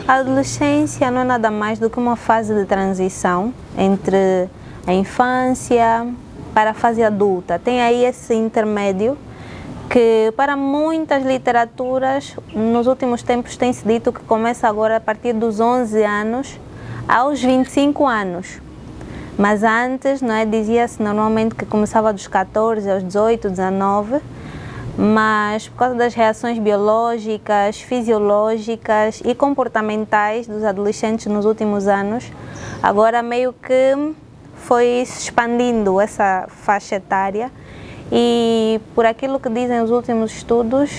A adolescência não é nada mais do que uma fase de transição entre a infância para a fase adulta. Tem aí esse intermédio que para muitas literaturas nos últimos tempos tem se dito que começa agora a partir dos 11 anos aos 25 anos. Mas antes, não é, dizia-se normalmente que começava dos 14 aos 18, 19, mas por causa das reações biológicas, fisiológicas e comportamentais dos adolescentes nos últimos anos, agora meio que foi se expandindo essa faixa etária e por aquilo que dizem os últimos estudos,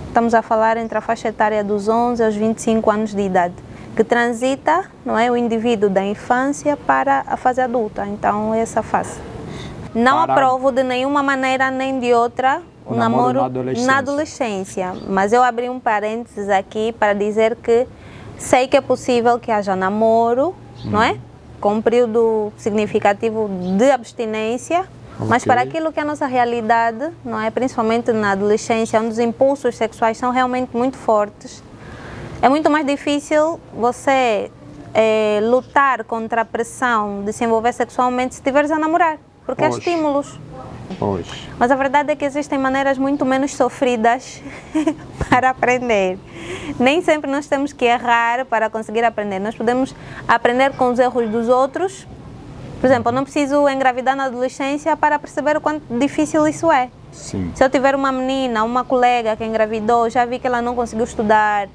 estamos a falar entre a faixa etária dos 11 aos 25 anos de idade, que transita, não é, o indivíduo da infância para a fase adulta. Então, essa fase. Não aprovo de nenhuma maneira nem de outra o namoro na adolescência, mas eu abri um parênteses aqui para dizer que sei que é possível que haja namoro, não é? Com um período significativo de abstinência, mas para aquilo que é a nossa realidade, não é? Principalmente na adolescência, onde os impulsos sexuais são realmente muito fortes, é muito mais difícil você lutar contra a pressão de se envolver sexualmente se estiveres a namorar, porque há estímulos. Mas a verdade é que existem maneiras muito menos sofridas para aprender. Nem sempre nós temos que errar para conseguir aprender. Nós podemos aprender com os erros dos outros. Por exemplo, eu não preciso engravidar na adolescência para perceber o quanto difícil isso é. Sim. Se eu tiver uma menina, uma colega que engravidou, já vi que ela não conseguiu estudar,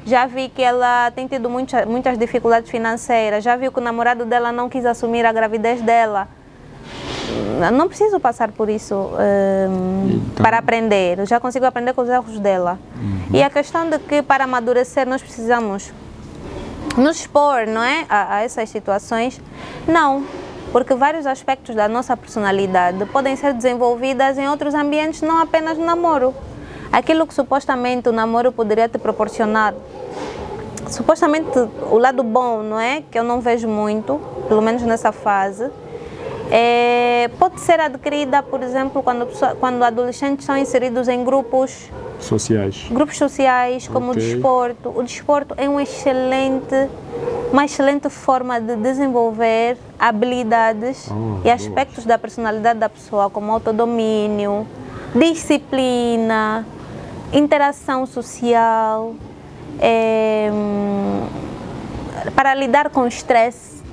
já vi que ela tem tido muitas dificuldades financeiras, já vi que o namorado dela não quis assumir a gravidez dela. Não preciso passar por isso então, para aprender, eu já consigo aprender com os erros dela. E a questão de que para amadurecer nós precisamos nos expor, não é, a essas situações, não, porque vários aspectos da nossa personalidade podem ser desenvolvidas em outros ambientes, não apenas no namoro. Aquilo que supostamente o namoro poderia te proporcionar, supostamente o lado bom, não é, que eu não vejo muito, pelo menos nessa fase, pode ser adquirida, por exemplo, quando adolescentes são inseridos em grupos sociais, como o desporto. O desporto é uma excelente forma de desenvolver habilidades e aspectos da personalidade da pessoa, como autodomínio, disciplina, interação social, para lidar com o estresse.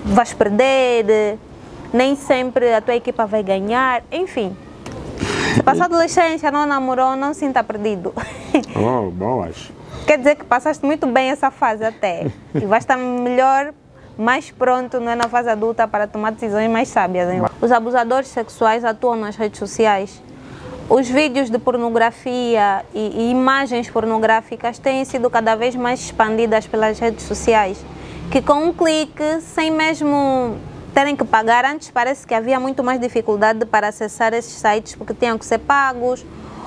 Vais perder, nem sempre a tua equipa vai ganhar, enfim. Se passou a adolescência, não namorou, não se sinta perdido. Boas. Quer dizer que passaste muito bem essa fase até. E vais estar melhor, mais pronto, não é, na fase adulta para tomar decisões mais sábias. Hein? Os abusadores sexuais atuam nas redes sociais. Os vídeos de pornografia e imagens pornográficas têm sido cada vez mais expandidas pelas redes sociais, que com um clique, sem mesmo terem que pagar, antes parece que havia muito mais dificuldade para acessar esses sites porque tinham que ser pagos,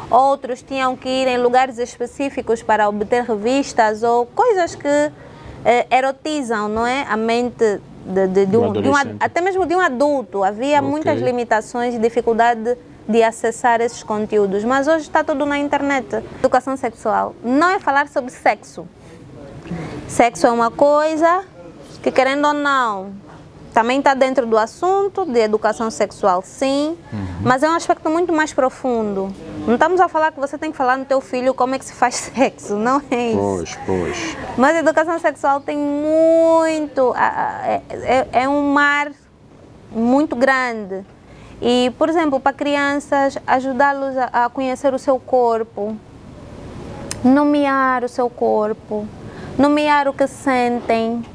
outros tinham que ir em lugares específicos para obter revistas ou coisas que erotizam, não é, a mente até mesmo de um adulto. Havia muitas limitações e dificuldade de acessar esses conteúdos, mas hoje está tudo na internet. Educação sexual não é falar sobre sexo. Sexo é uma coisa que, querendo ou não, também está dentro do assunto de educação sexual, sim, mas é um aspecto muito mais profundo. Não estamos a falar que você tem que falar no teu filho como é que se faz sexo, não é isso. Mas a educação sexual tem muito, é um mar muito grande. E, por exemplo, para crianças, ajudá-los a conhecer o seu corpo, nomear o seu corpo, nomear o que sentem,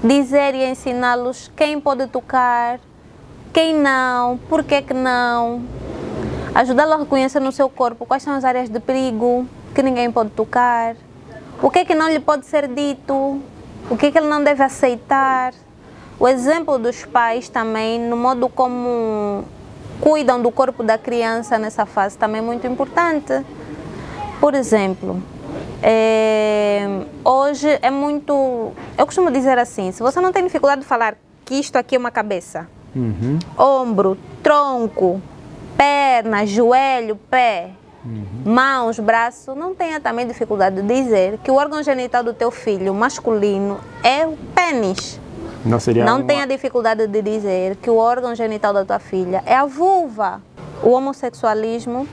dizer e ensiná-los quem pode tocar, quem não, por que não. Ajudá-los a reconhecer no seu corpo quais são as áreas de perigo que ninguém pode tocar, o que é que não lhe pode ser dito, o que é que ele não deve aceitar. O exemplo dos pais também, no modo como cuidam do corpo da criança nessa fase, também é muito importante. Por exemplo, hoje é muito... Eu costumo dizer assim, se você não tem dificuldade de falar que isto aqui é uma cabeça, ombro, tronco, perna, joelho, pé, mãos, braços, não tenha também dificuldade de dizer que o órgão genital do teu filho masculino é o pênis. Não tenha dificuldade de dizer que o órgão genital da tua filha é a vulva. O homossexualismo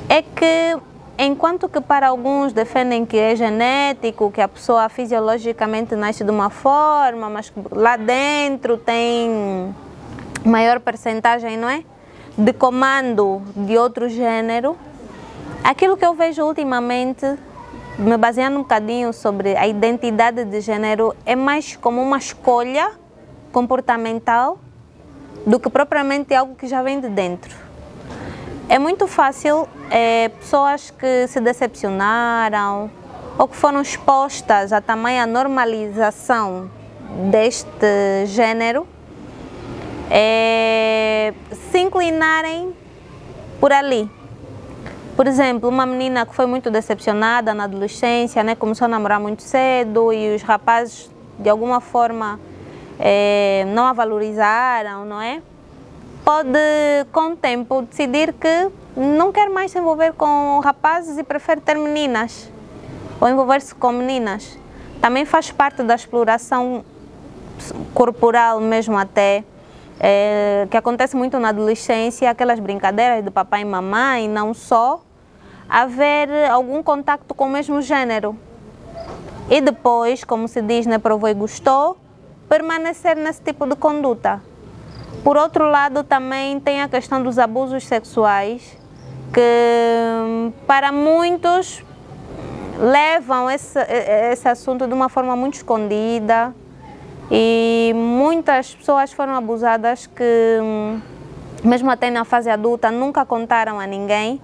é que, enquanto que para alguns defendem que é genético, que a pessoa fisiologicamente nasce de uma forma, mas lá dentro tem maior percentagem, não é, de comando de outro gênero, aquilo que eu vejo ultimamente, me baseando um bocadinho sobre a identidade de gênero, é mais como uma escolha comportamental do que propriamente algo que já vem de dentro. É muito fácil pessoas que se decepcionaram ou que foram expostas a tamanha normalização deste gênero se inclinarem por ali. Por exemplo, uma menina que foi muito decepcionada na adolescência, né, começou a namorar muito cedo e os rapazes de alguma forma não a valorizaram, não é? Pode, com o tempo, decidir que não quer mais se envolver com rapazes e prefere ter meninas, ou envolver-se com meninas. Também faz parte da exploração corporal mesmo até, que acontece muito na adolescência, aquelas brincadeiras de papai e mamãe, não só, haver algum contacto com o mesmo gênero. E depois, como se diz, né, provou e gostou, permanecer nesse tipo de conduta. Por outro lado, também tem a questão dos abusos sexuais, que para muitos levam esse assunto de uma forma muito escondida e muitas pessoas foram abusadas que, mesmo até na fase adulta, nunca contaram a ninguém.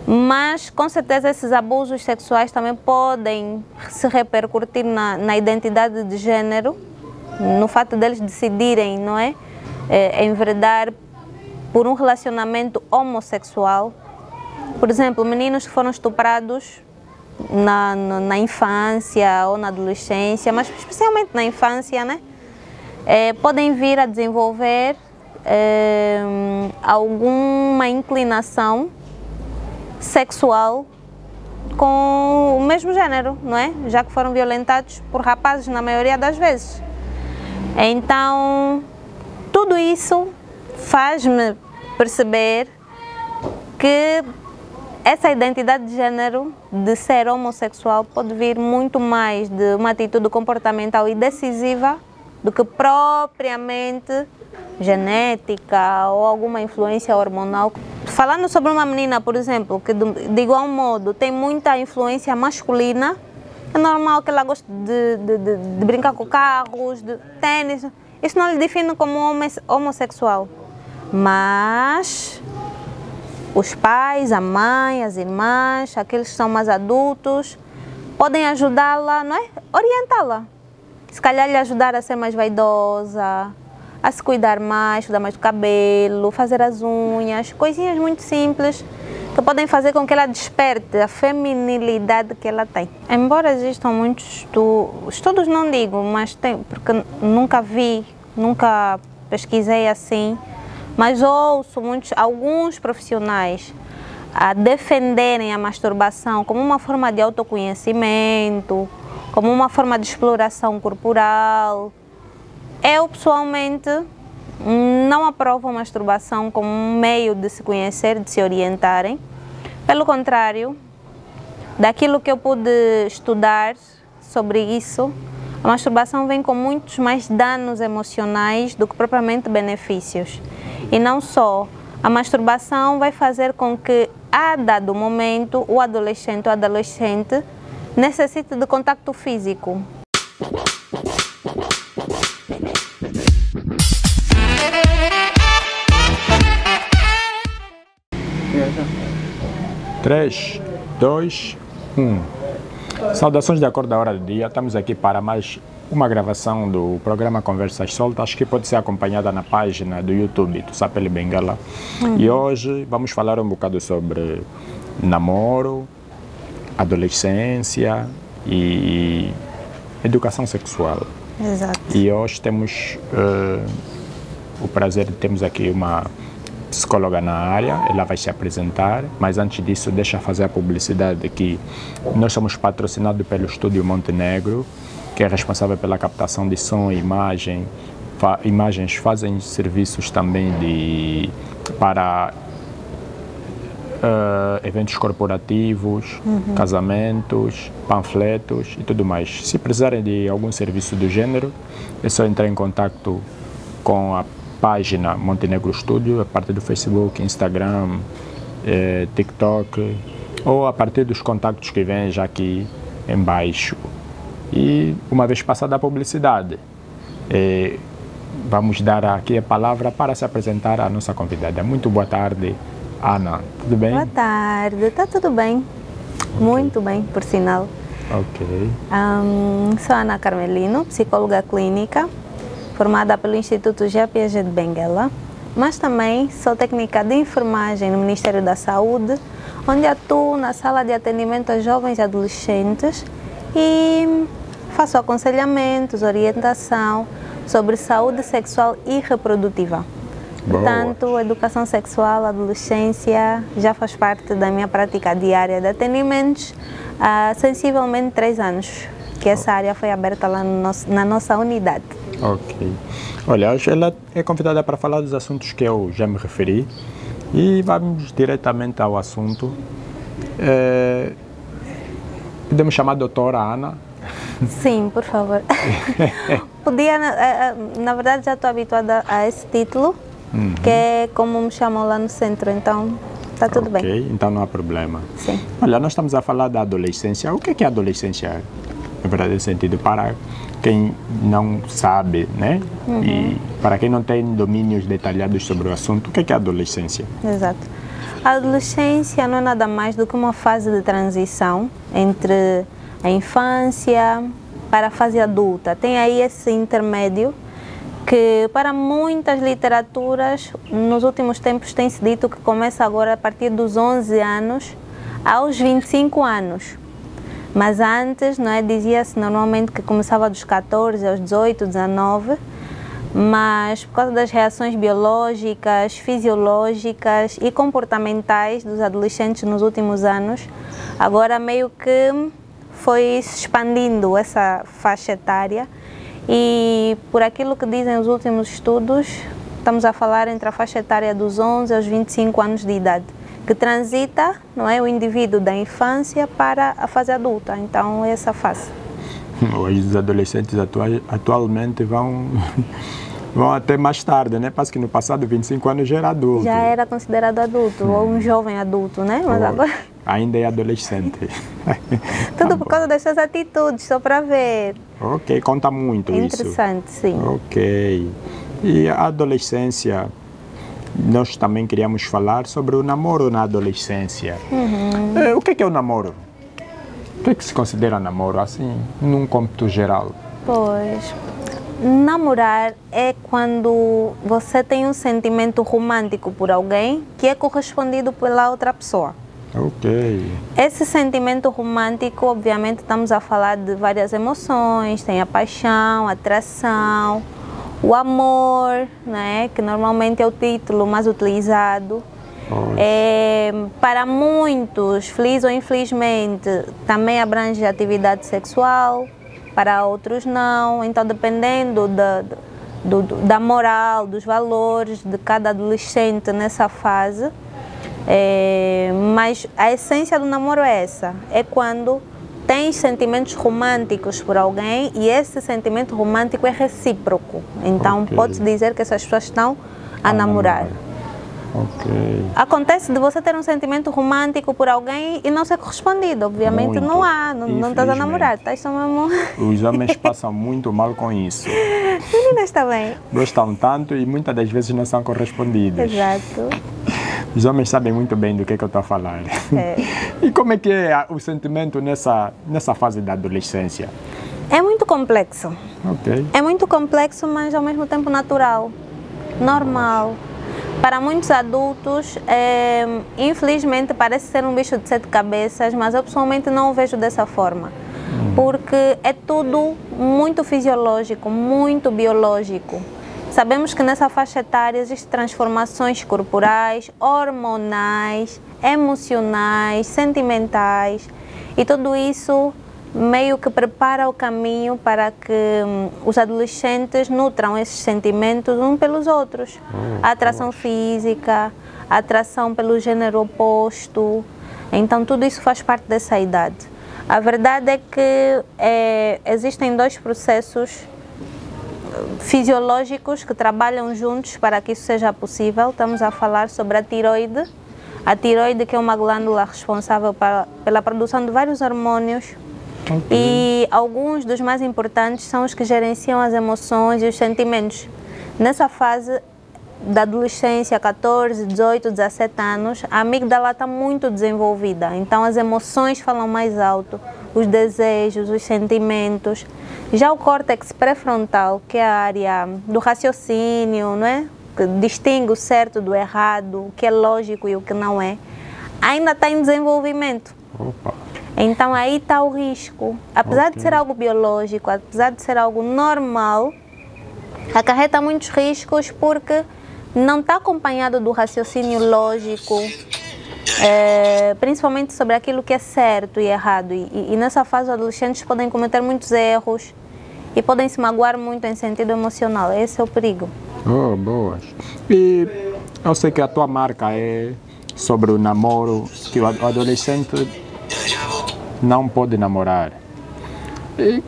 Mas, com certeza, esses abusos sexuais também podem se repercutir na identidade de gênero, no fato deles decidirem, não é, enveredar por um relacionamento homossexual. Por exemplo, meninos que foram estuprados na infância ou na adolescência, mas especialmente na infância, né, podem vir a desenvolver alguma inclinação sexual com o mesmo gênero, não é? Já que foram violentados por rapazes na maioria das vezes. Então, tudo isso faz-me perceber que essa identidade de gênero, de ser homossexual, pode vir muito mais de uma atitude comportamental e decisiva do que propriamente genética ou alguma influência hormonal. Falando sobre uma menina, por exemplo, que de igual modo tem muita influência masculina, é normal que ela goste de brincar com carros, de tênis. Isso não lhe define como homossexual. Mas os pais, a mãe, as irmãs, aqueles que são mais adultos, podem ajudá-la, não é? Orientá-la. Se calhar lhe ajudar a ser mais vaidosa, a se cuidar mais do cabelo, fazer as unhas, coisinhas muito simples que podem fazer com que ela desperte a feminilidade que ela tem. Embora existam muitos estudos, não digo, mas tem, porque nunca pesquisei assim, mas ouço alguns profissionais a defenderem a masturbação como uma forma de autoconhecimento, como uma forma de exploração corporal. Eu, pessoalmente, não aprovo a masturbação como um meio de se conhecer, de se orientarem. Pelo contrário, daquilo que eu pude estudar sobre isso, a masturbação vem com muitos mais danos emocionais do que propriamente benefícios. E não só, a masturbação vai fazer com que, a dado momento, o adolescente ou adolescente necessite de contato físico. Três, dois, um. Saudações de acordo da hora do dia. Estamos aqui para mais uma gravação do programa Conversas Soltas, que pode ser acompanhada na página do YouTube do Sapele Bengala. E hoje vamos falar um bocado sobre namoro, adolescência e educação sexual. Exato. E hoje temos o prazer de termos aqui uma psicóloga na área, ela vai se apresentar, mas antes disso deixa fazer a publicidade que nós somos patrocinados pelo Estúdio Montenegro, que é responsável pela captação de som e imagem. Imagens fazem serviços também para eventos corporativos, casamentos, panfletos e tudo mais. Se precisarem de algum serviço do gênero, é só entrar em contato com a página Montenegro Studio, a partir do Facebook, Instagram, TikTok, ou a partir dos contactos que vêm já aqui embaixo. E uma vez passada a publicidade, vamos dar aqui a palavra para se apresentar à nossa convidada. Muito boa tarde, Ana. Tudo bem? Boa tarde, está tudo bem. Okay. Muito bem, por sinal. Ok. Sou Ana Carmelino, psicóloga clínica, formada pelo Instituto Jean Piaget de Benguela, mas também sou técnica de enfermagem no Ministério da Saúde, onde atuo na sala de atendimento a jovens e adolescentes e faço aconselhamentos, orientação sobre saúde sexual e reprodutiva. Boa. Portanto, educação sexual, adolescência, já faz parte da minha prática diária de atendimentos há sensivelmente 3 anos, que essa área foi aberta lá na nossa unidade. Ok. Olha, hoje ela é convidada para falar dos assuntos que eu já me referi e vamos diretamente ao assunto. Podemos chamar a doutora Ana? Sim, por favor. Podia, na verdade já estou habituada a esse título, que é como me chamam lá no centro, então está tudo bem. Ok, então não há problema. Sim. Olha, nós estamos a falar da adolescência. O que é a adolescência, no verdadeiro sentido, para quem não sabe, né? E para quem não tem domínios detalhados sobre o assunto, o que é a adolescência? Exato. A adolescência não é nada mais do que uma fase de transição entre a infância para a fase adulta. Tem aí esse intermédio que para muitas literaturas nos últimos tempos tem-se dito que começa agora a partir dos 11 anos aos 25 anos. Mas antes, não é, dizia-se normalmente que começava dos 14 aos 18, 19, mas por causa das reações biológicas, fisiológicas e comportamentais dos adolescentes nos últimos anos, agora meio que foi se expandindo essa faixa etária e por aquilo que dizem os últimos estudos, estamos a falar entre a faixa etária dos 11 aos 25 anos de idade, que transita, não é, o indivíduo da infância para a fase adulta, então é essa fase. Hoje os adolescentes atualmente vão até mais tarde, né? Parece que no passado 25 anos já era adulto. Já era considerado adulto, ou um jovem adulto, né? Mas agora ainda é adolescente. Tudo por causa das suas atitudes, só para ver. Ok, conta muito isso. Interessante, sim. Ok. E a adolescência, nós também queríamos falar sobre o namoro na adolescência. O que é o namoro? O que se considera namoro, assim, num cômputo geral? Pois, namorar é quando você tem um sentimento romântico por alguém que é correspondido pela outra pessoa. Ok. Esse sentimento romântico, obviamente, estamos a falar de várias emoções, tem a paixão, a atração, o amor, né, que normalmente é o título mais utilizado. Para muitos, feliz ou infelizmente, também abrange a atividade sexual, para outros não, então dependendo da moral, dos valores de cada adolescente nessa fase, mas a essência do namoro é essa, é quando tens sentimentos românticos por alguém e esse sentimento romântico é recíproco, então pode-se dizer que essas pessoas estão a namorar. Okay. Acontece de você ter um sentimento romântico por alguém e não ser correspondido, obviamente muito. Não há, não estás a namorar, estás só mesmo... Os homens passam muito mal com isso. Meninas também. Gostam tanto e muitas das vezes não são correspondidos. Exato. Os homens sabem muito bem do que eu estou a falar. E como é que é o sentimento nessa fase da adolescência? É muito complexo. Okay. É muito complexo, mas ao mesmo tempo natural, normal. Para muitos adultos, infelizmente parece ser um bicho de 7 cabeças, mas eu pessoalmente não o vejo dessa forma. Porque é tudo muito fisiológico, muito biológico. Sabemos que nessa faixa etária existem transformações corporais, hormonais, emocionais, sentimentais, e tudo isso meio que prepara o caminho para que os adolescentes nutram esses sentimentos uns pelos outros. A atração física, a atração pelo gênero oposto. Então tudo isso faz parte dessa idade. A verdade é que existem dois processos fisiológicos que trabalham juntos para que isso seja possível. Estamos a falar sobre a tiroide. A tiroide, que é uma glândula responsável pela produção de vários hormônios. E alguns dos mais importantes são os que gerenciam as emoções e os sentimentos. Nessa fase da adolescência, 14, 18, 17 anos, a amígdala está muito desenvolvida. Então as emoções falam mais alto, os desejos, os sentimentos. Já o córtex pré-frontal, que é a área do raciocínio, não é? Que distingue o certo do errado, o que é lógico e o que não é, ainda está em desenvolvimento. Opa. Então aí está o risco. Apesar de ser algo biológico, apesar de ser algo normal, acarreta muitos riscos porque não está acompanhado do raciocínio lógico, principalmente sobre aquilo que é certo e errado. E nessa fase os adolescentes podem cometer muitos erros e podem se magoar muito em sentido emocional. Esse é o perigo. Oh, boas. E eu sei que a tua marca é sobre o namoro, que o adolescente não pode namorar. E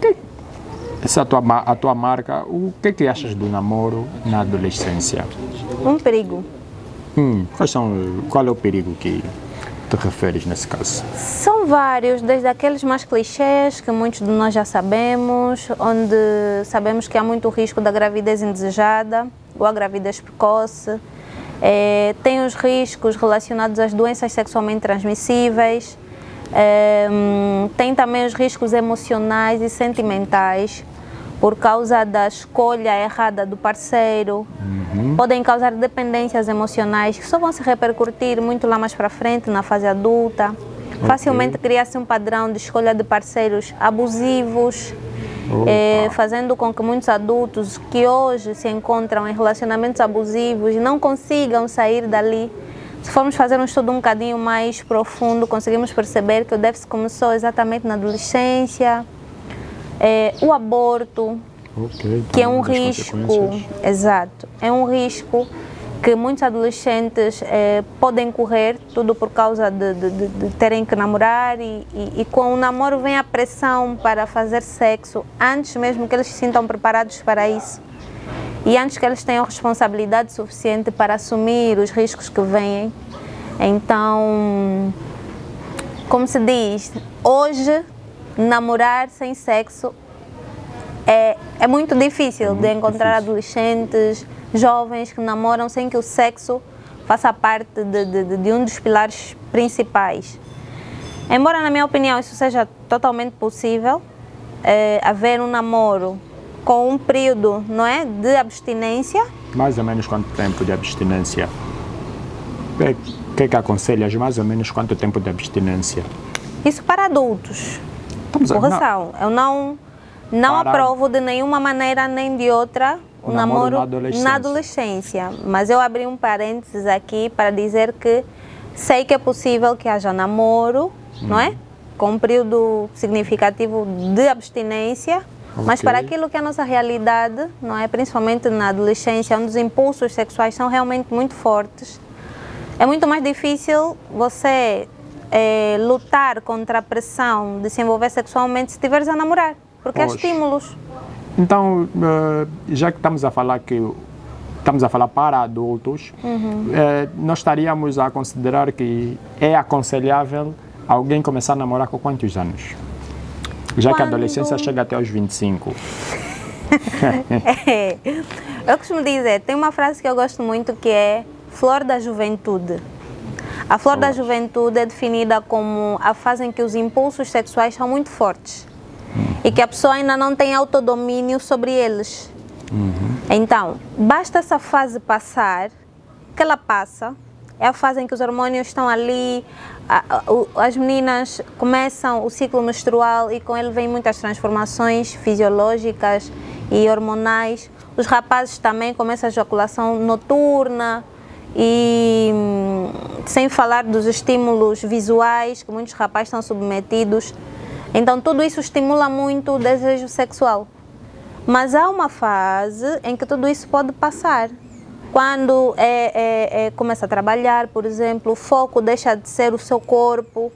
essa a tua marca, o que achas do namoro na adolescência? Um perigo. Qual é o perigo que te referes nesse caso? São vários, desde aqueles mais clichês, que muitos de nós já sabemos, onde sabemos que há muito risco da gravidez indesejada ou a gravidez precoce. Tem os riscos relacionados às doenças sexualmente transmissíveis. Tem também os riscos emocionais e sentimentais por causa da escolha errada do parceiro. Podem causar dependências emocionais que só vão se repercutir muito lá mais para frente, na fase adulta. Facilmente cria-se um padrão de escolha de parceiros abusivos, fazendo com que muitos adultos que hoje se encontram em relacionamentos abusivos não consigam sair dali. Se formos fazer um estudo um bocadinho mais profundo, conseguimos perceber que o déficit começou exatamente na adolescência. O aborto, que é um risco, exato, é um risco que muitos adolescentes podem correr, tudo por causa de terem que namorar e com o namoro vem a pressão para fazer sexo antes mesmo que eles se sintam preparados para isso. E antes que eles tenham responsabilidade suficiente para assumir os riscos que vêm. Então, como se diz, hoje namorar sem sexo é muito difícil de encontrar adolescentes, jovens que namoram sem que o sexo faça parte de um dos pilares principais. Embora, na minha opinião, isso seja totalmente possível, haver um namoro com um período, não é, de abstinência. Mais ou menos quanto tempo de abstinência? O que aconselhas? Mais ou menos quanto tempo de abstinência? Isso para adultos. Correção. Eu não aprovo de nenhuma maneira nem de outra o namoro na adolescência. Mas eu abri um parênteses aqui para dizer que sei que é possível que haja namoro, não é? Com um período significativo de abstinência. Mas para aquilo que é a nossa realidade, não é? Principalmente na adolescência, onde os impulsos sexuais são realmente muito fortes, é muito mais difícil você lutar contra a pressão de se envolver sexualmente se estiveres a namorar, porque há estímulos. Então, já que estamos a falar para adultos, nós estaríamos a considerar que é aconselhável alguém começar a namorar com quantos anos? Já que a adolescência chega até aos 25. Eu costumo dizer, tem uma frase que eu gosto muito que é flor da juventude. A flor da juventude é definida como a fase em que os impulsos sexuais são muito fortes e que a pessoa ainda não tem autodomínio sobre eles. Então, basta essa fase passar, que ela passa. É a fase em que os hormônios estão ali, as meninas começam o ciclo menstrual e com ele vem muitas transformações fisiológicas e hormonais. Os rapazes também começam a ejaculação noturna e sem falar dos estímulos visuais que muitos rapazes estão submetidos. Então tudo isso estimula muito o desejo sexual. Mas há uma fase em que tudo isso pode passar. Quando começa a trabalhar, por exemplo, o foco deixa de ser o seu corpo,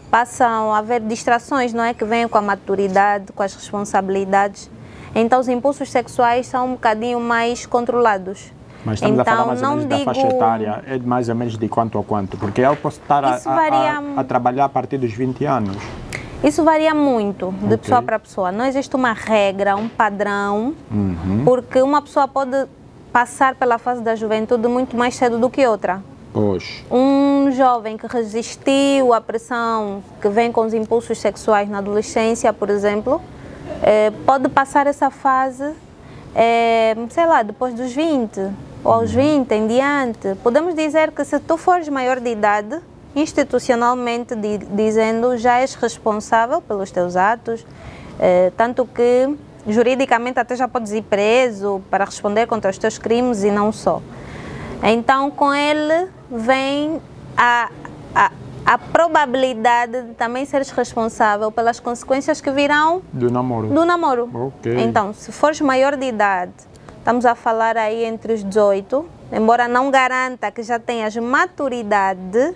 passam a haver distrações, não é? Que vêm com a maturidade, com as responsabilidades. Então os impulsos sexuais são um bocadinho mais controlados. Mas estamos a falar mais ou menos da faixa etária, é mais ou menos de quanto a quanto? Porque eu posso estar a trabalhar a partir dos 20 anos. Isso varia muito de pessoa para pessoa. Não existe uma regra, um padrão, porque uma pessoa pode passar pela fase da juventude muito mais cedo do que outra. Pois. Um jovem que resistiu à pressão que vem com os impulsos sexuais na adolescência, por exemplo, pode passar essa fase, sei lá, depois dos 20 ou aos 20 em diante. Podemos dizer que se tu fores maior de idade, institucionalmente dizendo, já és responsável pelos teus atos, tanto que juridicamente até já podes ir preso para responder contra os teus crimes e não só. Então com ele vem a probabilidade de também seres responsável pelas consequências que virão do namoro. Okay. Então, se fores maior de idade, estamos a falar aí entre os 18, embora não garanta que já tenhas maturidade.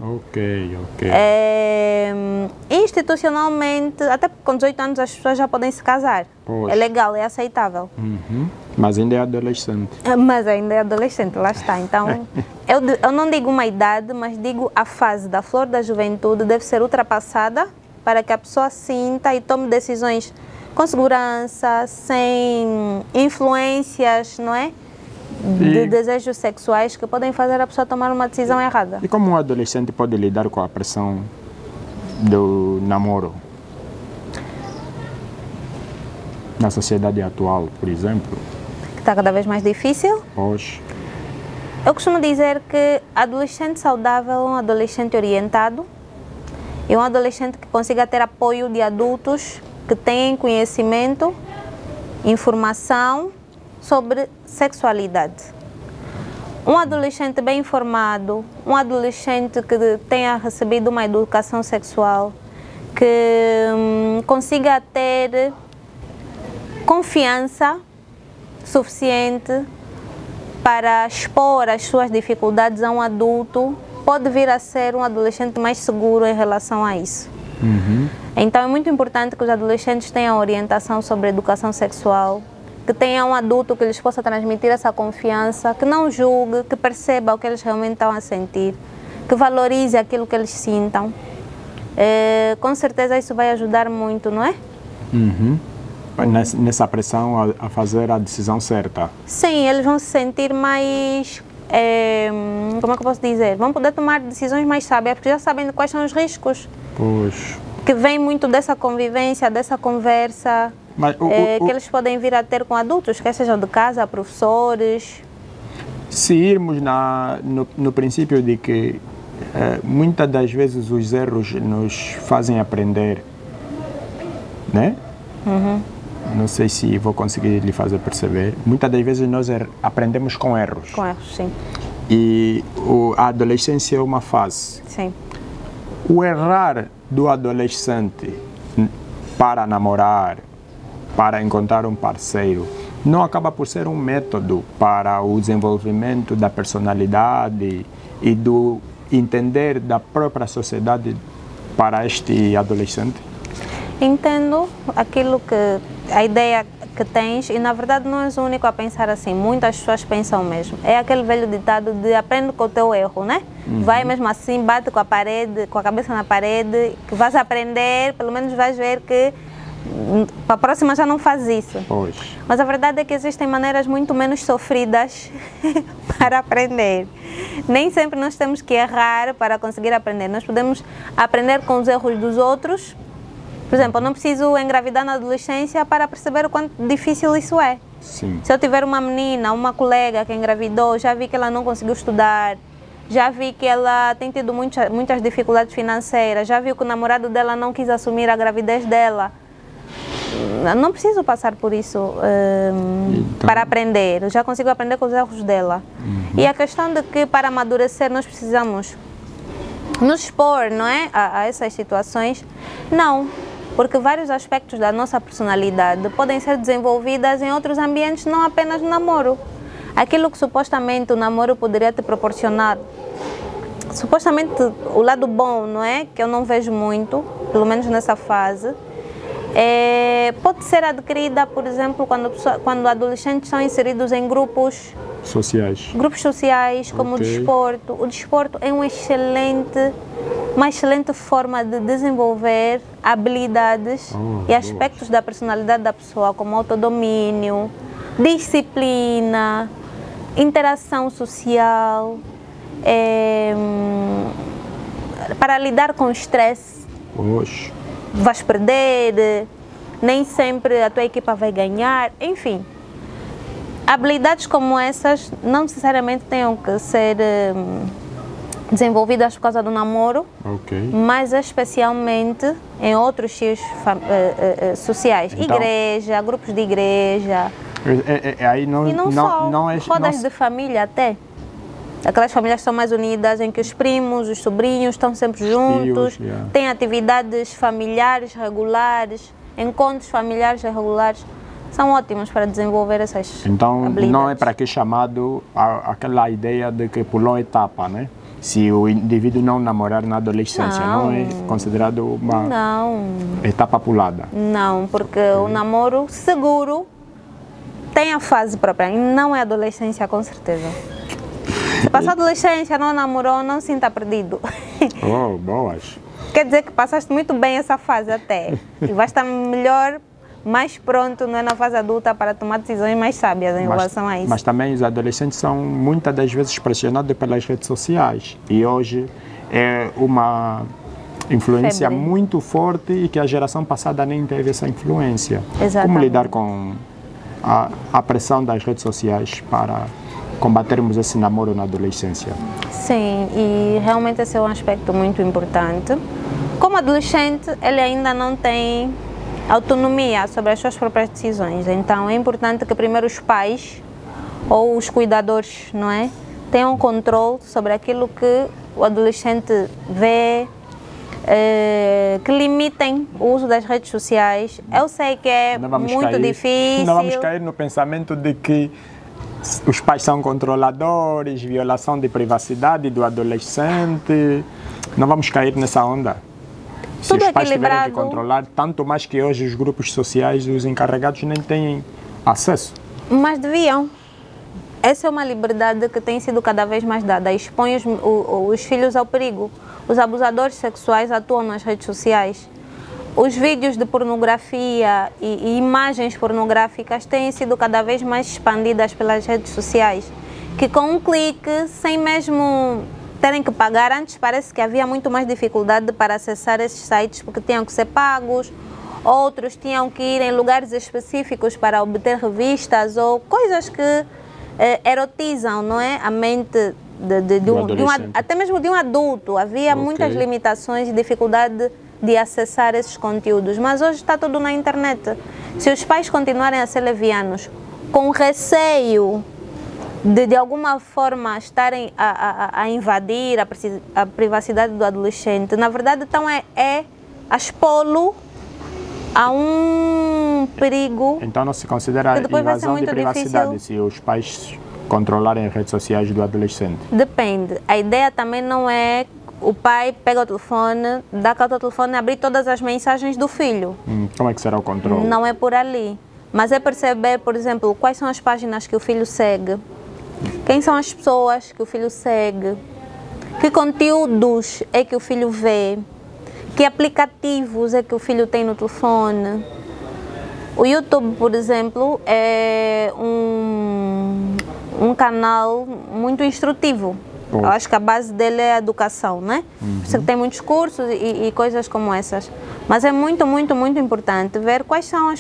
Institucionalmente, até com 18 anos as pessoas já podem se casar. Poxa. É legal, é aceitável. Mas ainda é adolescente. Mas ainda é adolescente, lá está. Então, eu não digo uma idade, mas digo a fase da flor da juventude deve ser ultrapassada para que a pessoa sinta e tome decisões com segurança, sem influências, não é? De desejos sexuais que podem fazer a pessoa tomar uma decisão errada. E como um adolescente pode lidar com a pressão do namoro? Na sociedade atual, por exemplo. Que está cada vez mais difícil? Pois. Eu costumo dizer que adolescente saudável é um adolescente orientado e um adolescente que consiga ter apoio de adultos que têm conhecimento, informação sobre sexualidade. Um adolescente bem informado, um adolescente que tenha recebido uma educação sexual, que consiga ter confiança suficiente para expor as suas dificuldades a um adulto, pode vir a ser um adolescente mais seguro em relação a isso. Então é muito importante que os adolescentes tenham orientação sobre educação sexual, que tenha um adulto que lhes possa transmitir essa confiança, que não julgue, que perceba o que eles realmente estão a sentir, que valorize aquilo que eles sintam. Com certeza isso vai ajudar muito, não é? Nessa pressão a fazer a decisão certa. Sim, eles vão se sentir mais, como é que eu posso dizer? Vão poder tomar decisões mais sábias, porque já sabem quais são os riscos. Pois. Que vem muito dessa convivência, dessa conversa, mas que eles podem vir a ter com adultos, quer sejam de casa, professores. Se irmos no princípio de que muitas das vezes os erros nos fazem aprender, né? Não sei se vou conseguir lhe fazer perceber. Muitas das vezes nós aprendemos com erros. Com erros, sim. E a adolescência é uma fase. Sim. O errar do adolescente para namorar, para encontrar um parceiro, não acaba por ser um método para o desenvolvimento da personalidade e do entender da própria sociedade para este adolescente? Entendo a ideia que tens e na verdade não és o único a pensar assim, muitas pessoas pensam mesmo. É aquele velho ditado de aprende com o teu erro, né? Vai mesmo assim, bate com a parede, com a cabeça na parede, que vais aprender, pelo menos vais ver que para a próxima já não faz isso. Pois. Mas a verdade é que existem maneiras muito menos sofridas para aprender. Nem sempre nós temos que errar para conseguir aprender. Nós podemos aprender com os erros dos outros. Por exemplo, eu não preciso engravidar na adolescência para perceber o quanto difícil isso é. Sim. Se eu tiver uma menina, uma colega que engravidou, já vi que ela não conseguiu estudar, já vi que ela tem tido muitas dificuldades financeiras, já vi que o namorado dela não quis assumir a gravidez dela. não preciso passar por isso para aprender. Eu já consigo aprender com os erros dela. E a questão de que para amadurecer nós precisamos nos expor, não é, a essas situações, não. Porque vários aspectos da nossa personalidade podem ser desenvolvidas em outros ambientes, não apenas no namoro. Aquilo que supostamente o namoro poderia te proporcionar, supostamente o lado bom, não é? Que eu não vejo muito, pelo menos nessa fase, pode ser adquirida, por exemplo, quando adolescentes são inseridos em grupos sociais. Grupos sociais, como o desporto. O desporto é uma excelente forma de desenvolver habilidades e aspectos da personalidade da pessoa, como autodomínio, disciplina, interação social, para lidar com o estresse. Vais perder, nem sempre a tua equipa vai ganhar, enfim. Habilidades como essas não necessariamente tenham que ser desenvolvidas por causa do namoro, mas especialmente em outros X sociais, então, igreja, grupos de igreja, aí não, e não rodas de família até. Aquelas famílias que são mais unidas, em que os primos, os sobrinhos estão sempre juntos, têm atividades familiares regulares, encontros familiares regulares, são ótimos para desenvolver essas habilidades. Não é para que chamado aquela ideia de que pulou etapa, né? Se o indivíduo não namorar na adolescência, não é considerado uma etapa pulada? Não, porque o namoro seguro tem a fase própria, e não é adolescência com certeza. Se passou a adolescência, não namorou, não se sinta perdido. Boas. Quer dizer que passaste muito bem essa fase até. E vais estar melhor, mais pronto, não é, na fase adulta, para tomar decisões mais sábias em relação a isso. Mas também os adolescentes são muitas das vezes pressionados pelas redes sociais. E hoje é uma influência muito forte e que a geração passada nem teve essa influência. Exatamente. Como lidar com a pressão das redes sociais para combatermos esse namoro na adolescência? Sim, e realmente esse é um aspecto muito importante. Como adolescente, ele ainda não tem autonomia sobre as suas próprias decisões, então é importante que primeiro os pais ou os cuidadores, não é, tenham controle sobre aquilo que o adolescente vê, que limitem o uso das redes sociais. Eu sei que é muito difícil. Não vamos cair no pensamento de que os pais são controladores, violação de privacidade do adolescente. Não vamos cair nessa onda. Se os pais tiverem que controlar, tanto mais que hoje os grupos sociais, os encarregados nem têm acesso. Mas deviam. Essa é uma liberdade que tem sido cada vez mais dada. Expõe os filhos ao perigo. Os abusadores sexuais atuam nas redes sociais. Os vídeos de pornografia e imagens pornográficas têm sido cada vez mais expandidas pelas redes sociais, que com um clique, sem mesmo terem que pagar, antes parece que havia muito mais dificuldade para acessar esses sites porque tinham que ser pagos, outros tinham que ir em lugares específicos para obter revistas ou coisas que erotizam, não é, a mente até mesmo de um adulto. Havia muitas limitações e dificuldade de acessar esses conteúdos, mas hoje está tudo na internet. Se os pais continuarem a ser levianos, com receio de alguma forma estarem a invadir a privacidade do adolescente, na verdade estão a expô-lo a um perigo. Então não se considera invasão de privacidade se os pais controlarem as redes sociais do adolescente? Depende. A ideia também não é o pai pega o telefone, dá cá o telefone e abrir todas as mensagens do filho. Como é que será o controle? Não é por ali. Mas é perceber, por exemplo, quais são as páginas que o filho segue, quem são as pessoas que o filho segue, que conteúdos é que o filho vê, que aplicativos é que o filho tem no telefone. O YouTube, por exemplo, é um canal muito instrutivo. Eu acho que a base dele é a educação, né? Você tem muitos cursos e coisas como essas. Mas é muito, muito, muito importante ver quais são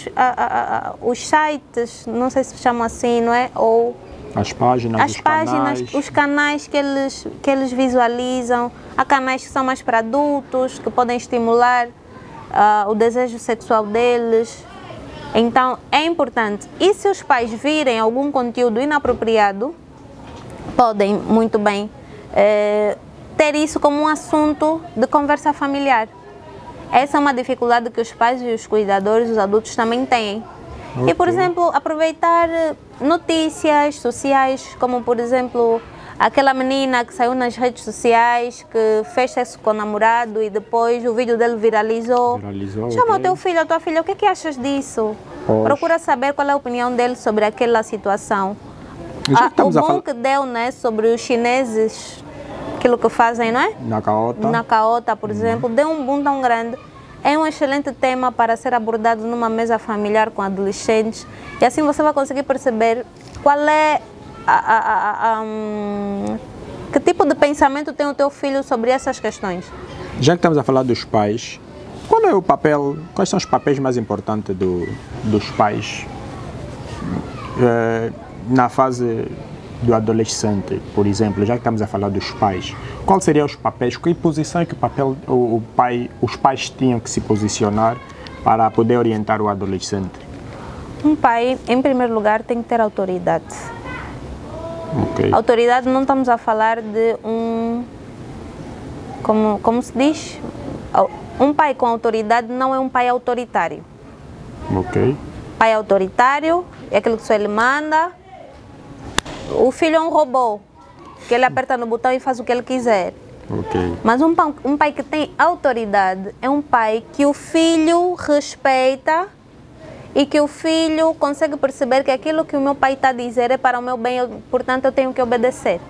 os sites, não sei se chamam assim, não é? Ou as páginas, os canais que eles visualizam. Há canais que são mais para adultos, que podem estimular o desejo sexual deles. Então, é importante. E se os pais virem algum conteúdo inapropriado, podem muito bem ter isso como um assunto de conversa familiar. Essa é uma dificuldade que os pais e os cuidadores, os adultos também têm. Okay. E, por exemplo, aproveitar notícias sociais, como, por exemplo, aquela menina que saiu nas redes sociais, que fez sexo com o namorado e depois o vídeo dele viralizou. Chama o teu filho, a tua filha, o que é que achas disso? Poxa. Procura saber qual é a opinião dele sobre aquela situação. O bom que deu, né, sobre os chineses, aquilo que fazem, não é? Na caota, por exemplo, deu um boom tão grande. É um excelente tema para ser abordado numa mesa familiar com adolescentes. E assim você vai conseguir perceber qual é que tipo de pensamento tem o teu filho sobre essas questões. Já que estamos a falar dos pais, qual é o papel, quais são os papéis mais importantes dos pais na fase do adolescente, por exemplo, já que estamos a falar dos pais, quais seriam os papéis, que posição é que os pais tinham que se posicionar para poder orientar o adolescente? Um pai, em primeiro lugar, tem que ter autoridade. Okay. Autoridade, não estamos a falar de como se diz, um pai com autoridade não é um pai autoritário. Ok. Pai autoritário é aquilo que só ele manda. O filho é um robô, que ele aperta no botão e faz o que ele quiser. Okay. Mas um pai que tem autoridade é um pai que o filho respeita e que o filho consegue perceber que aquilo que o meu pai está a dizer é para o meu bem, portanto eu tenho que obedecer.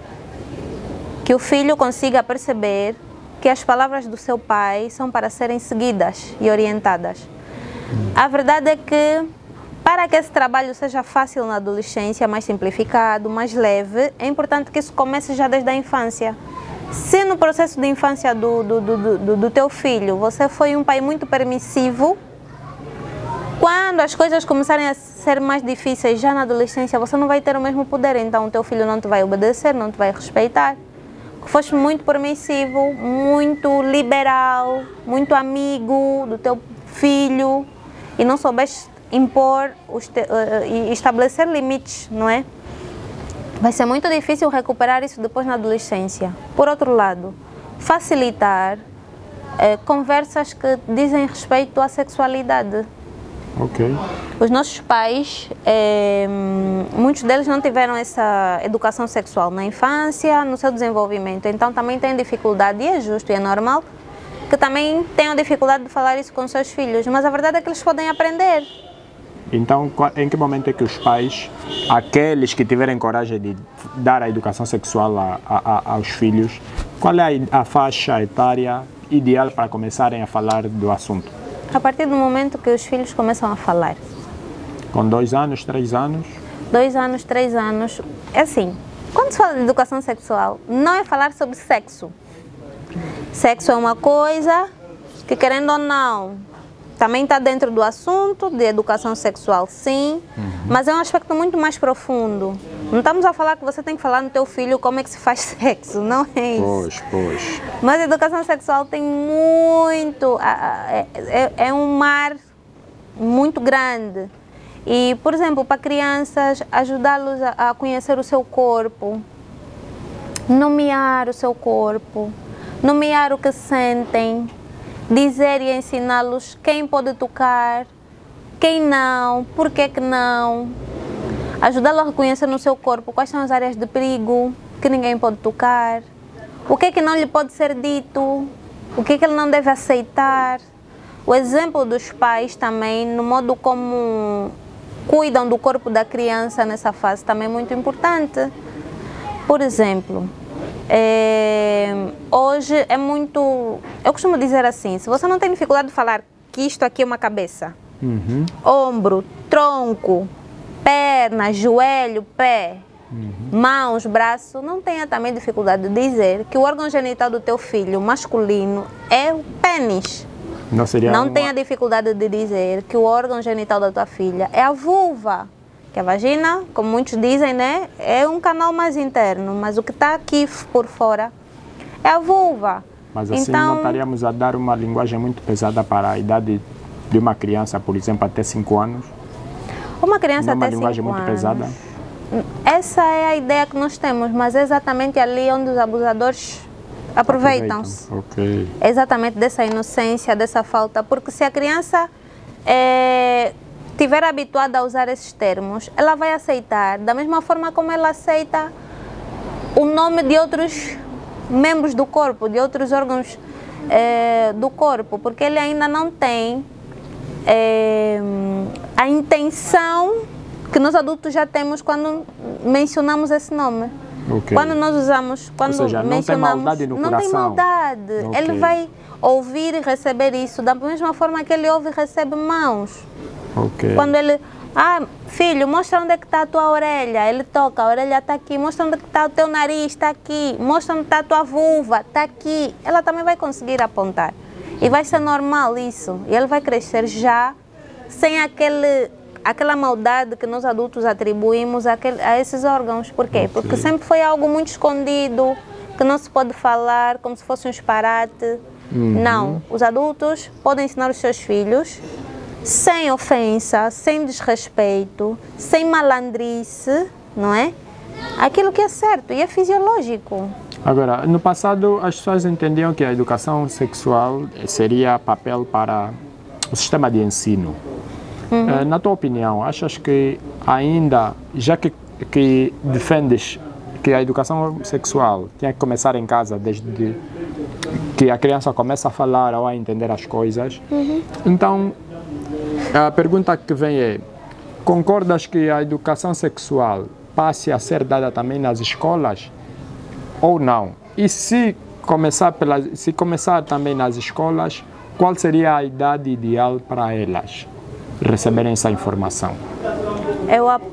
Que o filho consiga perceber que as palavras do seu pai são para serem seguidas e orientadas. A verdade é que, para que esse trabalho seja fácil na adolescência, mais simplificado, mais leve, é importante que isso comece já desde a infância. Se no processo de infância do teu filho você foi um pai muito permissivo, quando as coisas começarem a ser mais difíceis já na adolescência, você não vai ter o mesmo poder, então o teu filho não te vai obedecer, não te vai respeitar. Foste muito permissivo, muito liberal, muito amigo do teu filho e não soubeste impor e estabelecer limites, não é? Vai ser muito difícil recuperar isso depois na adolescência. Por outro lado, facilitar conversas que dizem respeito à sexualidade. Ok. Os nossos pais, muitos deles não tiveram essa educação sexual na infância, no seu desenvolvimento, então também têm dificuldade, e é justo e é normal, que também tenham dificuldade de falar isso com seus filhos, mas a verdade é que eles podem aprender. Então, em que momento é que os pais, aqueles que tiverem coragem de dar a educação sexual aos filhos, qual é a faixa etária ideal para começarem a falar do assunto? A partir do momento que os filhos começam a falar. Com 2 anos, 3 anos? 2 anos, 3 anos. É assim, quando se fala de educação sexual, não é falar sobre sexo. Sexo é uma coisa que, querendo ou não, também está dentro do assunto de educação sexual, sim, mas é um aspecto muito mais profundo. Não estamos a falar que você tem que falar no teu filho como é que se faz sexo, não é isso. Pois. Mas a educação sexual tem muito, é um mar muito grande. E, por exemplo, para crianças, ajudá-los a conhecer o seu corpo, nomear o seu corpo, nomear o que sentem, dizer e ensiná-los quem pode tocar, quem não, por que não. Ajudá-los a reconhecer no seu corpo quais são as áreas de perigo que ninguém pode tocar, o que é que não lhe pode ser dito, o que é que ele não deve aceitar. O exemplo dos pais também, no modo como cuidam do corpo da criança nessa fase, também é muito importante. Por exemplo, hoje é muito... Eu costumo dizer assim, se você não tem dificuldade de falar que isto aqui é uma cabeça, ombro, tronco, perna, joelho, pé, mãos, braço, não tenha também dificuldade de dizer que o órgão genital do teu filho masculino é o pênis. Não tenha dificuldade de dizer que o órgão genital da tua filha é a vulva. Que a vagina, como muitos dizem, né, é um canal mais interno, mas o que está aqui por fora é a vulva. Mas assim então, não estaríamos a dar uma linguagem muito pesada para a idade de uma criança, por exemplo, até 5 anos? Uma criança Não é até uma linguagem 5 muito anos. pesada? Essa é a ideia que nós temos, mas é exatamente ali onde os abusadores aproveitam-se. Ok. É exatamente dessa inocência, dessa falta, porque se a criança estiver habituada a usar esses termos, ela vai aceitar, da mesma forma como ela aceita o nome de outros membros do corpo, de outros órgãos do corpo, porque ele ainda não tem a intenção que nós adultos já temos quando mencionamos esse nome. Okay. Quando nós usamos, quando Ou seja, não tem mencionamos, maldade no não coração. tem maldade. Okay. Ele vai ouvir e receber isso da mesma forma que ele ouve e recebe mãos. Okay. Quando ele, filho, mostra onde é que está a tua orelha. Ele toca, a orelha está aqui. Mostra onde é que está o teu nariz, está aqui. Mostra onde está a tua vulva, está aqui. Ela também vai conseguir apontar. E vai ser normal isso. E ele vai crescer já sem aquela maldade que nós adultos atribuímos a esses órgãos. Por quê? Okay. Porque sempre foi algo muito escondido, que não se pode falar, como se fosse um disparate. Não. Os adultos podem ensinar os seus filhos sem ofensa, sem desrespeito, sem malandrice, não é? Aquilo que é certo e é fisiológico. Agora, no passado as pessoas entendiam que a educação sexual seria papel para o sistema de ensino. Na tua opinião, achas que ainda, já que defendes que a educação sexual tinha que começar em casa desde que a criança começa a falar ou a entender as coisas, então a pergunta que vem é, concordas que a educação sexual passe a ser dada também nas escolas ou não? E se começar também nas escolas, qual seria a idade ideal para elas receberem essa informação? Eu aprovo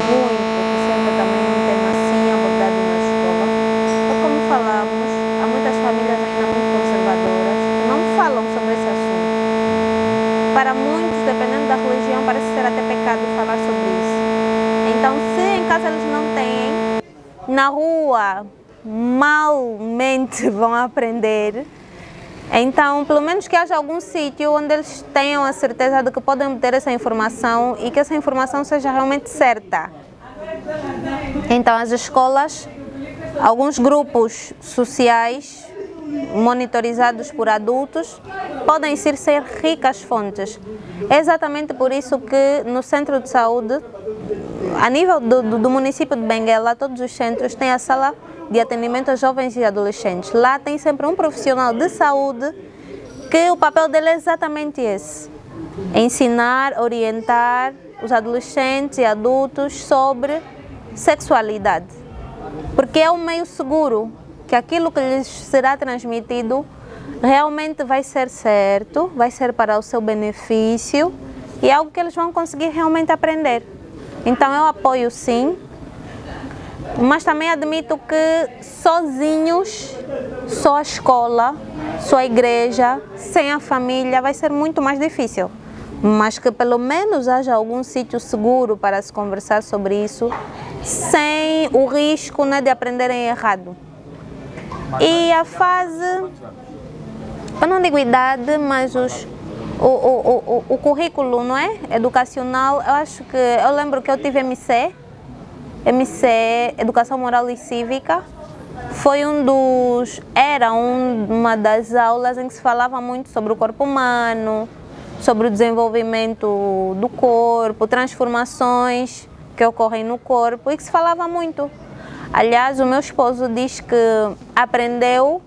muito que seja também um tema assim abordado na escola. Porque, como falamos, há muitas famílias ainda muito conservadoras que não falam sobre esse assunto. Para muitos, dependendo da religião, parece ser até pecado falar sobre isso. Então, se em casa eles não têm, na rua malmente vão aprender. Então, pelo menos que haja algum sítio onde eles tenham a certeza de que podem obter essa informação e que essa informação seja realmente certa. Então, as escolas, alguns grupos sociais monitorizados por adultos podem ser ricas fontes. É exatamente por isso que no centro de saúde, a nível do município de Benguela, todos os centros têm a sala de atendimento a jovens e adolescentes. Lá tem sempre um profissional de saúde que o papel dele é exatamente esse: ensinar, orientar os adolescentes e adultos sobre sexualidade. Porque é um meio seguro, que aquilo que lhes será transmitido realmente vai ser certo, vai ser para o seu benefício e é algo que eles vão conseguir realmente aprender. Então eu apoio sim, mas também admito que sozinhos, só a escola, só a igreja, sem a família, vai ser muito mais difícil. Mas que pelo menos haja algum sítio seguro para se conversar sobre isso, sem o risco, né, de aprenderem errado. E a fase, eu não digo idade, mas o currículo, não é? Educacional, eu acho que, eu lembro que eu tive MC, Educação Moral e Cívica, foi era uma das aulas em que se falava muito sobre o corpo humano, sobre o desenvolvimento do corpo, transformações que ocorrem no corpo e que se falava muito. Aliás, o meu esposo diz que aprendeu,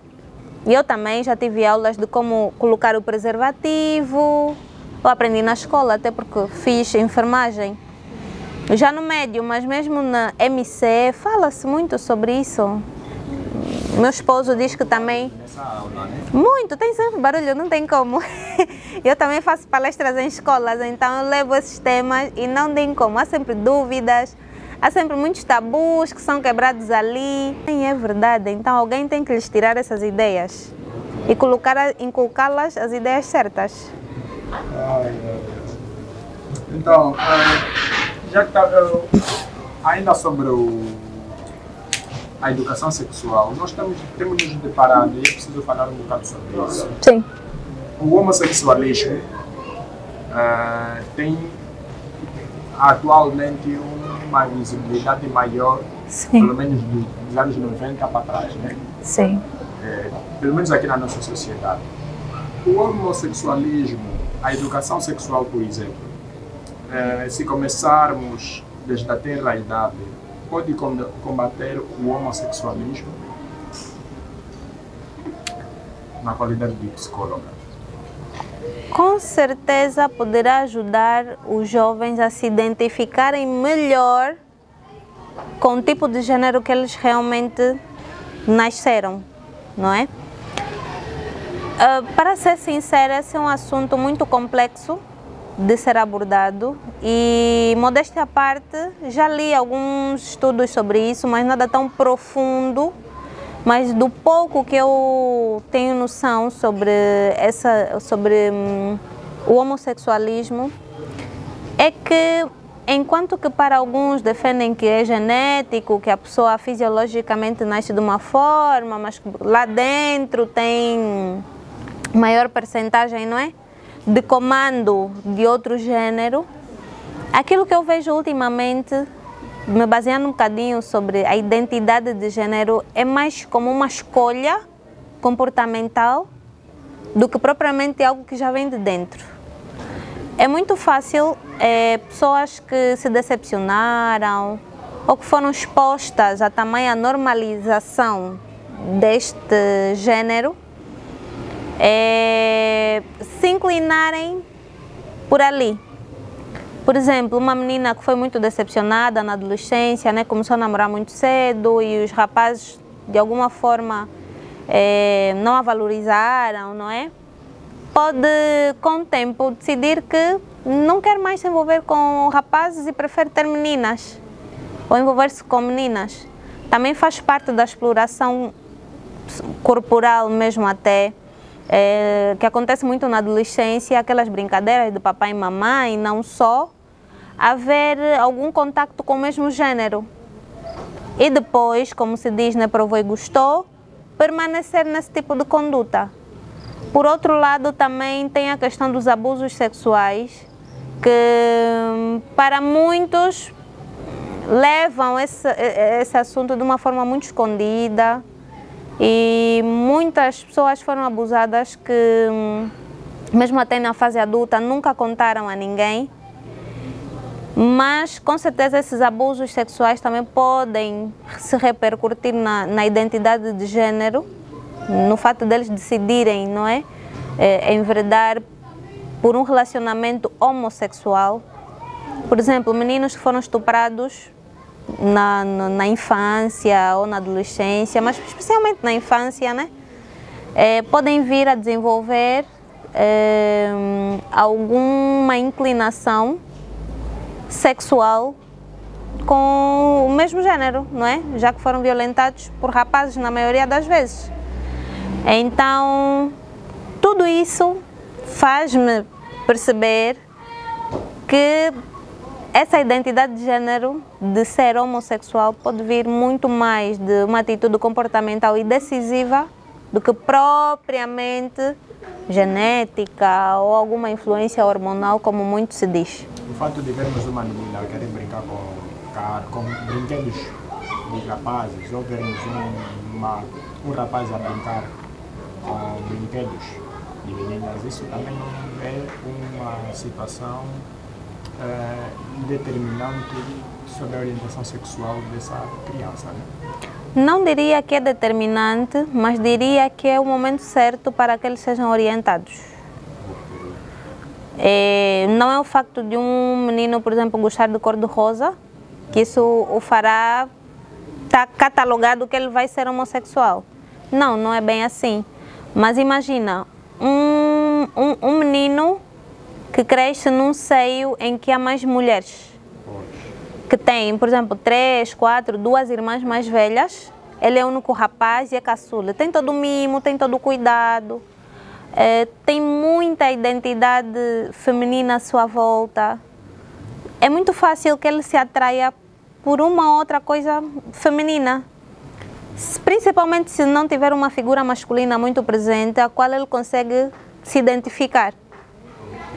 e eu também já tive aulas de como colocar o preservativo. Eu aprendi na escola, até porque fiz enfermagem. Já no médio, mas mesmo na MC, fala-se muito sobre isso. Meu esposo diz que também... Nessa aula, né? Muito, tem sempre barulho, não tem como. Eu também faço palestras em escolas, então eu levo esses temas e não tem como. Há sempre dúvidas, há sempre muitos tabus que são quebrados ali. E é verdade, então alguém tem que lhes tirar essas ideias e inculcá-las as ideias certas. Então, já que ainda sobre a educação sexual, nós temos nos deparado, e é preciso falar um bocado sobre isso. Sim. O homossexualismo tem atualmente uma visibilidade maior, Sim. pelo menos dos anos 90 para trás, né? Sim. Pelo menos aqui na nossa sociedade. O homossexualismo, a educação sexual, por exemplo, se começarmos desde a tenra idade, pode combater o homossexualismo na qualidade de psicóloga? Com certeza poderá ajudar os jovens a se identificarem melhor com o tipo de gênero que eles realmente nasceram, não é? Para ser sincera, esse é um assunto muito complexo de ser abordado e, modéstia à parte, já li alguns estudos sobre isso, mas nada tão profundo. Mas do pouco que eu tenho noção sobre o homossexualismo, é que enquanto que para alguns defendem que é genético, que a pessoa fisiologicamente nasce de uma forma, mas lá dentro tem maior percentagem, não é, de comando de outro gênero, aquilo que eu vejo ultimamente, me baseando um bocadinho sobre a identidade de gênero, é mais como uma escolha comportamental do que propriamente algo que já vem de dentro. É muito fácil pessoas que se decepcionaram ou que foram expostas a tamanha normalização deste gênero se inclinarem por ali. Por exemplo, uma menina que foi muito decepcionada na adolescência, né, começou a namorar muito cedo e os rapazes, de alguma forma, não a valorizaram, não é? Pode, com o tempo, decidir que não quer mais se envolver com rapazes e prefere ter meninas, ou envolver-se com meninas. Também faz parte da exploração corporal mesmo até, que acontece muito na adolescência, aquelas brincadeiras de papai e mamãe, não só, haver algum contacto com o mesmo gênero. E depois, como se diz, né, provou e gostou, permanecer nesse tipo de conduta. Por outro lado, também tem a questão dos abusos sexuais, que para muitos levam esse assunto de uma forma muito escondida, e muitas pessoas foram abusadas que, mesmo até na fase adulta, nunca contaram a ninguém. Mas, com certeza, esses abusos sexuais também podem se repercutir na identidade de gênero, no fato deles decidirem, não é, enveredar por um relacionamento homossexual. Por exemplo, meninos que foram estuprados na infância ou na adolescência, mas especialmente na infância, né, podem vir a desenvolver alguma inclinação sexual com o mesmo gênero, não é? Já que foram violentados por rapazes na maioria das vezes. Então, tudo isso faz-me perceber que essa identidade de gênero, de ser homossexual, pode vir muito mais de uma atitude comportamental e decisiva do que propriamente genética ou alguma influência hormonal, como muito se diz. O fato de vermos uma menina querer brincar com brinquedos de rapazes, ou vermos um rapaz a brincar com brinquedos de meninas, isso também é uma situação determinante sobre a orientação sexual dessa criança, né? Não diria que é determinante, mas diria que é o momento certo para que eles sejam orientados. Não é o facto de um menino, por exemplo, gostar de cor-de-rosa, que isso o fará estar catalogado que ele vai ser homossexual. Não, não é bem assim. Mas imagina, um menino que cresce num seio em que há mais mulheres, que tem, por exemplo, 3, 4, 2 irmãs mais velhas, ele é o único rapaz e é caçula. Tem todo o mimo, tem todo o cuidado, tem muita identidade feminina à sua volta. É muito fácil que ele se atraia por uma ou outra coisa feminina, principalmente se não tiver uma figura masculina muito presente, a qual ele consegue se identificar.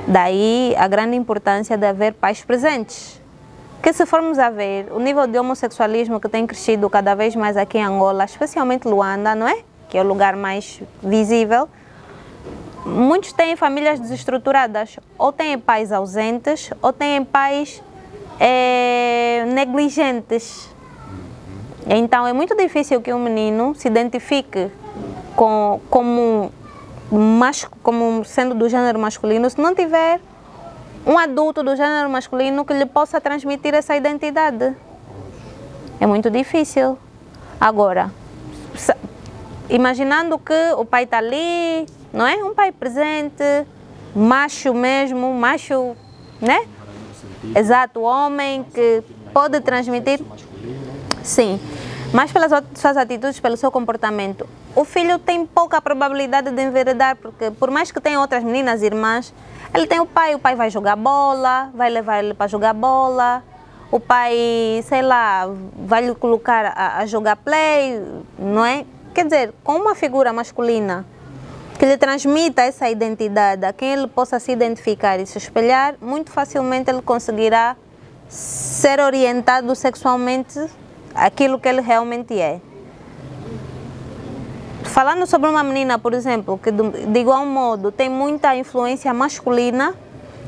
Daí a grande importância de haver pais presentes. Que se formos a ver, o nível de homossexualismo que tem crescido cada vez mais aqui em Angola, especialmente Luanda, não é? Que é o lugar mais visível. Muitos têm famílias desestruturadas, ou têm pais ausentes, ou têm pais negligentes. Então é muito difícil que um menino se identifique como sendo do gênero masculino se não tiver um adulto do gênero masculino que lhe possa transmitir essa identidade. É muito difícil. Agora, imaginando que o pai está ali, não é? Um pai presente, macho mesmo, macho, né? Exato, homem que pode transmitir. Sim, mas pelas suas atitudes, pelo seu comportamento. O filho tem pouca probabilidade de enveredar, porque por mais que tenha outras meninas, irmãs, ele tem o pai vai jogar bola, vai levar ele para jogar bola, o pai, sei lá, vai lhe colocar a jogar play, não é? Quer dizer, com uma figura masculina que lhe transmita essa identidade, a quem ele possa se identificar e se espelhar, muito facilmente ele conseguirá ser orientado sexualmente aquilo que ele realmente é. Falando sobre uma menina, por exemplo, que de igual modo tem muita influência masculina,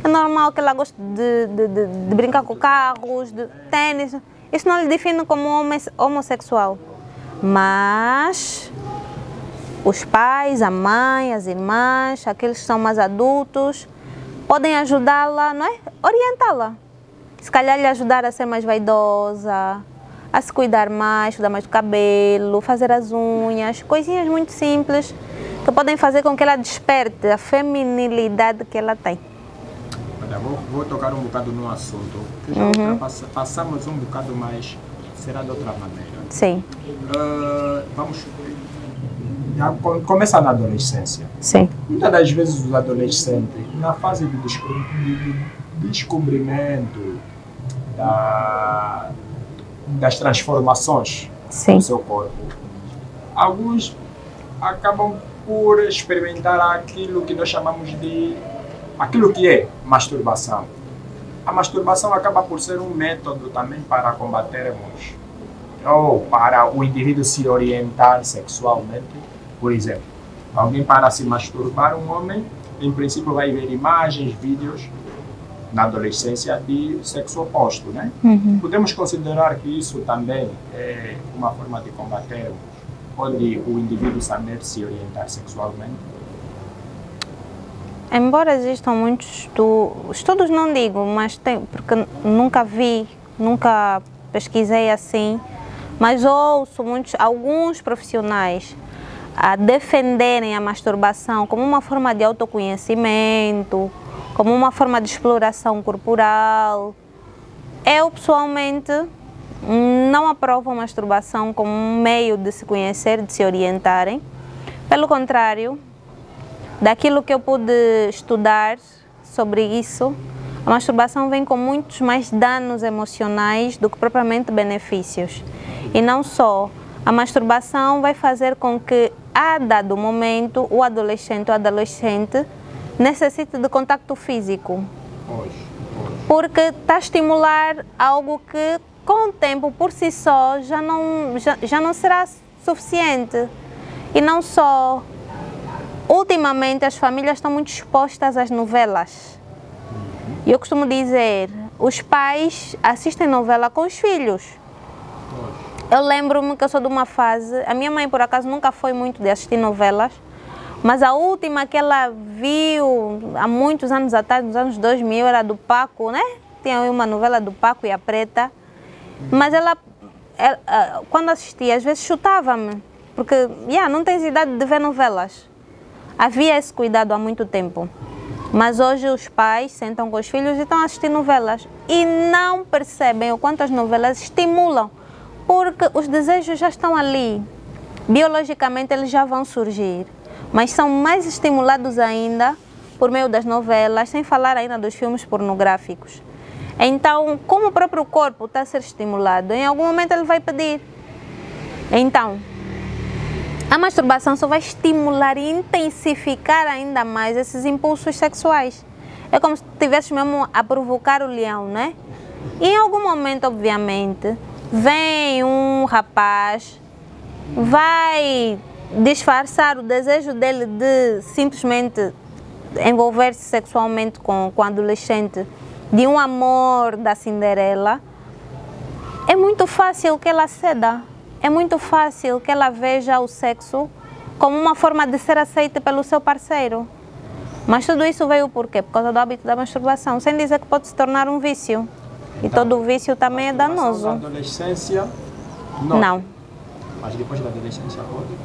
é normal que ela goste de brincar com carros, de tênis. Isso não lhe define como homossexual. Mas os pais, a mãe, as irmãs, aqueles que são mais adultos, podem ajudá-la, não é? Orientá-la. Se calhar lhe ajudar a ser mais vaidosa, a se cuidar mais do cabelo, fazer as unhas, coisinhas muito simples que podem fazer com que ela desperte a feminilidade que ela tem. Olha, vou tocar um bocado no assunto, que já passamos um bocado, mas será de outra maneira. Sim. Vamos... Começa na adolescência. Sim. Muitas das vezes os adolescentes, na fase de descobrimento das transformações do seu corpo, alguns acabam por experimentar aquilo que nós chamamos de aquilo que é masturbação. A masturbação acaba por ser um método também para combatermos ou para o indivíduo se orientar sexualmente. Por exemplo, alguém para se masturbar, um homem, em princípio vai ver imagens, vídeos na adolescência de sexo oposto, né? Podemos considerar que isso também é uma forma de combatermos, onde o indivíduo saber se orientar sexualmente. Embora existam muitos estudos, não digo, mas porque nunca pesquisei assim, mas ouço alguns profissionais a defenderem a masturbação como uma forma de autoconhecimento, como uma forma de exploração corporal. Eu, pessoalmente, não aprovo a masturbação como um meio de se conhecer, de se orientarem. Pelo contrário, daquilo que eu pude estudar sobre isso, a masturbação vem com muitos mais danos emocionais do que propriamente benefícios. E não só, a masturbação vai fazer com que, a dado momento, o adolescente ou adolescente necessite de contacto físico. Porque está a estimular algo que, com o tempo, por si só, já não será suficiente. E não só. Ultimamente, as famílias estão muito expostas às novelas. E eu costumo dizer, os pais assistem novela com os filhos. Eu lembro-me que eu sou de uma fase, a minha mãe por acaso nunca foi muito de assistir novelas, mas a última que ela viu há muitos anos atrás, nos anos 2000, era do Paco, né? Tinha uma novela do Paco e a Preta, mas ela quando assistia, às vezes chutava-me, porque não tens idade de ver novelas. Havia esse cuidado há muito tempo, mas hoje os pais sentam com os filhos e estão a assistir novelas e não percebem o quanto as novelas estimulam, porque os desejos já estão ali, biologicamente eles já vão surgir, mas são mais estimulados ainda por meio das novelas, sem falar ainda dos filmes pornográficos. Então, como o próprio corpo está a ser estimulado, em algum momento ele vai pedir. Então, a masturbação só vai estimular e intensificar ainda mais esses impulsos sexuais. é como se estivesse mesmo a provocar o leão, né? E em algum momento, obviamente, vem um rapaz, vai disfarçar o desejo dele de simplesmente envolver-se sexualmente com o adolescente, de um amor da Cinderela. É muito fácil que ela ceda, é muito fácil que ela veja o sexo como uma forma de ser aceita pelo seu parceiro. Mas tudo isso veio por quê? Por causa do hábito da masturbação, sem dizer que pode se tornar um vício. E Então, todo vício também é danoso. Na adolescência, Não. Mas depois da adolescência pode?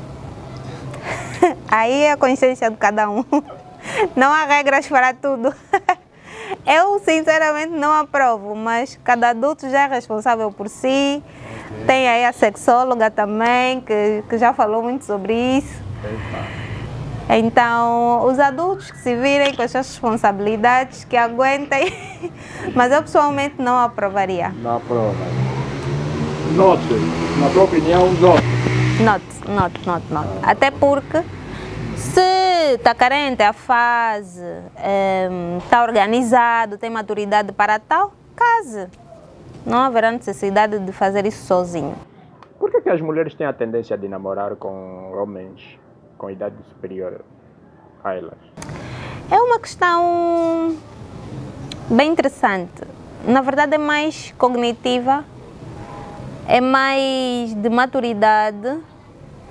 Aí é a consciência de cada um. Não há regras para tudo. Eu, sinceramente, não aprovo, mas cada adulto já é responsável por si. Okay. Tem aí a sexóloga também, que já falou muito sobre isso. Então, os adultos que se virem com as suas responsabilidades, que aguentem, mas eu pessoalmente não aprovaria. Não aprova. Note, na tua opinião, Note. Até porque, se está carente a fase, está organizado, tem maturidade para tal, case. Não haverá necessidade de fazer isso sozinho. Por que as mulheres têm a tendência de namorar com homens com idade superior a elas? É uma questão bem interessante. Na verdade é mais cognitiva, é mais de maturidade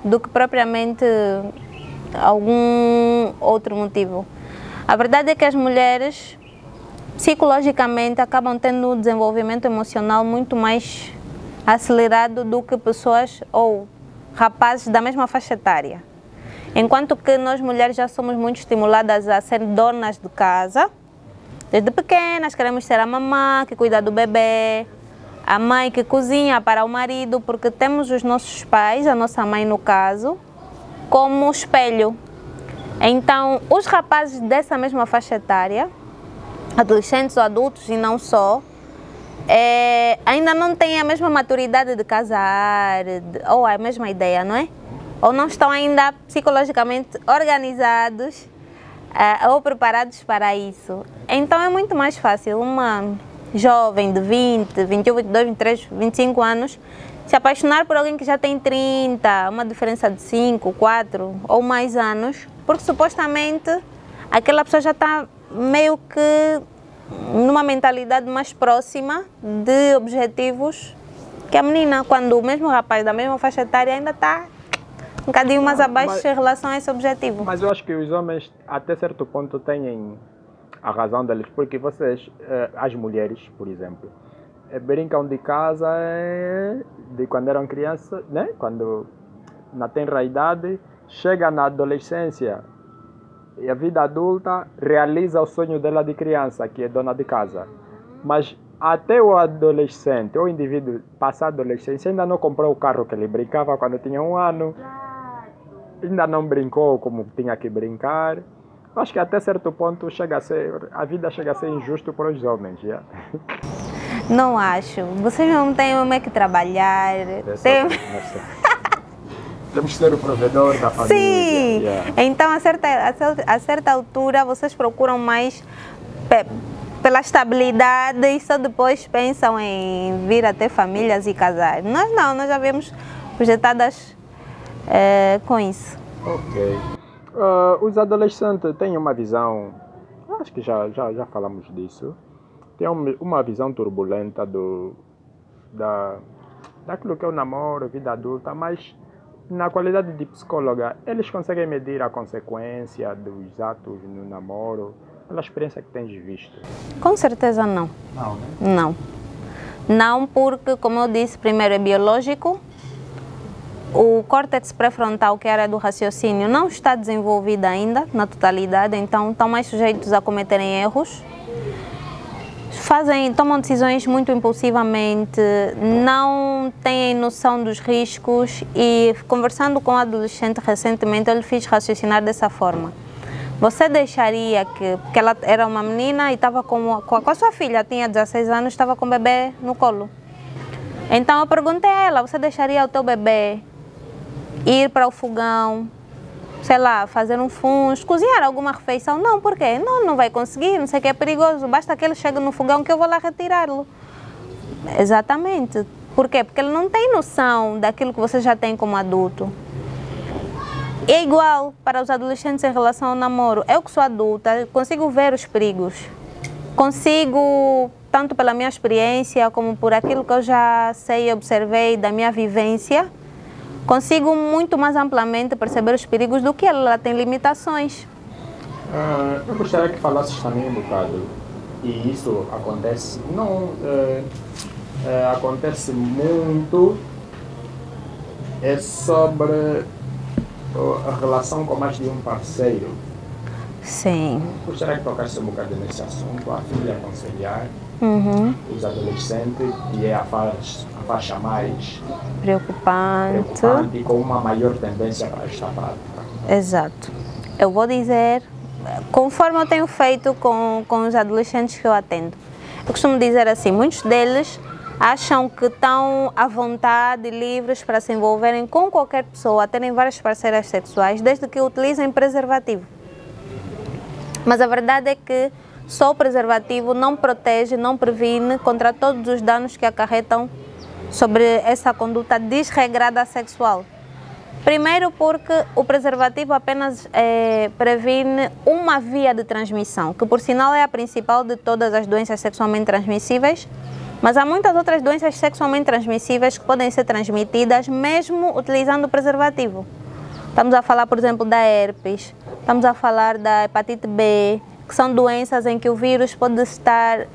do que propriamente algum outro motivo. A verdade é que as mulheres psicologicamente acabam tendo um desenvolvimento emocional muito mais acelerado do que pessoas ou rapazes da mesma faixa etária. Enquanto que nós mulheres já somos muito estimuladas a ser donas de casa. Desde pequenas queremos ser a mamã que cuida do bebê, a mãe que cozinha para o marido, porque temos os nossos pais, a nossa mãe no caso, como espelho. Então, os rapazes dessa mesma faixa etária, adolescentes ou adultos e não só, ainda não têm a mesma maturidade de casar, ou a mesma ideia, não é? Ou não estão ainda psicologicamente organizados ou preparados para isso. Então é muito mais fácil uma jovem de 20, 21, 22, 23, 25 anos se apaixonar por alguém que já tem 30, uma diferença de 5, 4 ou mais anos, porque supostamente aquela pessoa já está meio que numa mentalidade mais próxima de objetivos que a menina, quando o mesmo rapaz da mesma faixa etária ainda está um bocadinho mais abaixo em relação a esse objetivo. Mas eu acho que os homens, até certo ponto, têm a razão deles, porque vocês, as mulheres, por exemplo, brincam de casa de quando eram crianças, né? Quando na tenra idade, chega na adolescência e a vida adulta realiza o sonho dela de criança, que é dona de casa. Mas até o adolescente, o indivíduo passar a adolescência, ainda não comprou o carro que ele brincava quando tinha 1 ano. Ainda não brincou como tinha que brincar. Acho que até certo ponto a vida chega a ser injusta para os homens. Yeah? Não acho. Vocês não têm que trabalhar. Temos que ser o provedor da família. Sim! Yeah. Então, a certa altura, vocês procuram mais pela estabilidade e só depois pensam em vir a ter famílias e casar. Nós não, nós já vemos projetadas com isso. Ok. Os adolescentes têm uma visão, acho que já falamos disso, tem uma visão turbulenta daquilo que é o namoro, vida adulta, mas na qualidade de psicóloga, eles conseguem medir a consequência dos atos no namoro, pela experiência que tens visto? Com certeza não. Não, né? Não. Não, porque, como eu disse, primeiro é biológico. O córtex pré-frontal, que é a área do raciocínio, não está desenvolvida ainda na totalidade, então estão mais sujeitos a cometerem erros. Tomam decisões muito impulsivamente, não têm noção dos riscos e, conversando com um adolescente recentemente, eu lhe fiz raciocinar dessa forma. Você deixaria porque ela era uma menina e estava com a sua filha, tinha 16 anos, estava com o bebê no colo. Então eu perguntei a ela, você deixaria o teu bebê ir para o fogão sei lá, fazer um fungo, cozinhar alguma refeição. Não, por quê? Não, não vai conseguir, não sei o que é perigoso, basta que ele chegue no fogão que eu vou lá retirá-lo. Exatamente. Por quê? Porque ele não tem noção daquilo que você já tem como adulto. É igual para os adolescentes em relação ao namoro. Eu que sou adulta, consigo ver os perigos. Consigo, tanto pela minha experiência, como por aquilo que eu já sei e observei da minha vivência, consigo muito mais amplamente perceber os perigos do que ela tem limitações. Eu gostaria que falasses também um bocado, e isso acontece, não acontece muito, é sobre a relação com mais de um parceiro. Sim. Gostaria que tocasse um bocado nesse assunto, a filha aconselhar os adolescentes, e é a faixa mais preocupante e com uma maior tendência para esta prática. Exato. Eu vou dizer, conforme eu tenho feito com os adolescentes que eu atendo, eu costumo dizer assim, muitos deles acham que estão à vontade, livres para se envolverem com qualquer pessoa, terem várias parceiras sexuais, desde que utilizem preservativo. Mas a verdade é que só o preservativo não protege, não previne contra todos os danos que acarretam sobre essa conduta desregrada sexual. Primeiro porque o preservativo apenas previne uma via de transmissão, que por sinal é a principal de todas as doenças sexualmente transmissíveis, mas há muitas outras doenças sexualmente transmissíveis que podem ser transmitidas mesmo utilizando o preservativo. Estamos a falar, por exemplo, da herpes, estamos a falar da hepatite B, que são doenças em que o vírus pode estar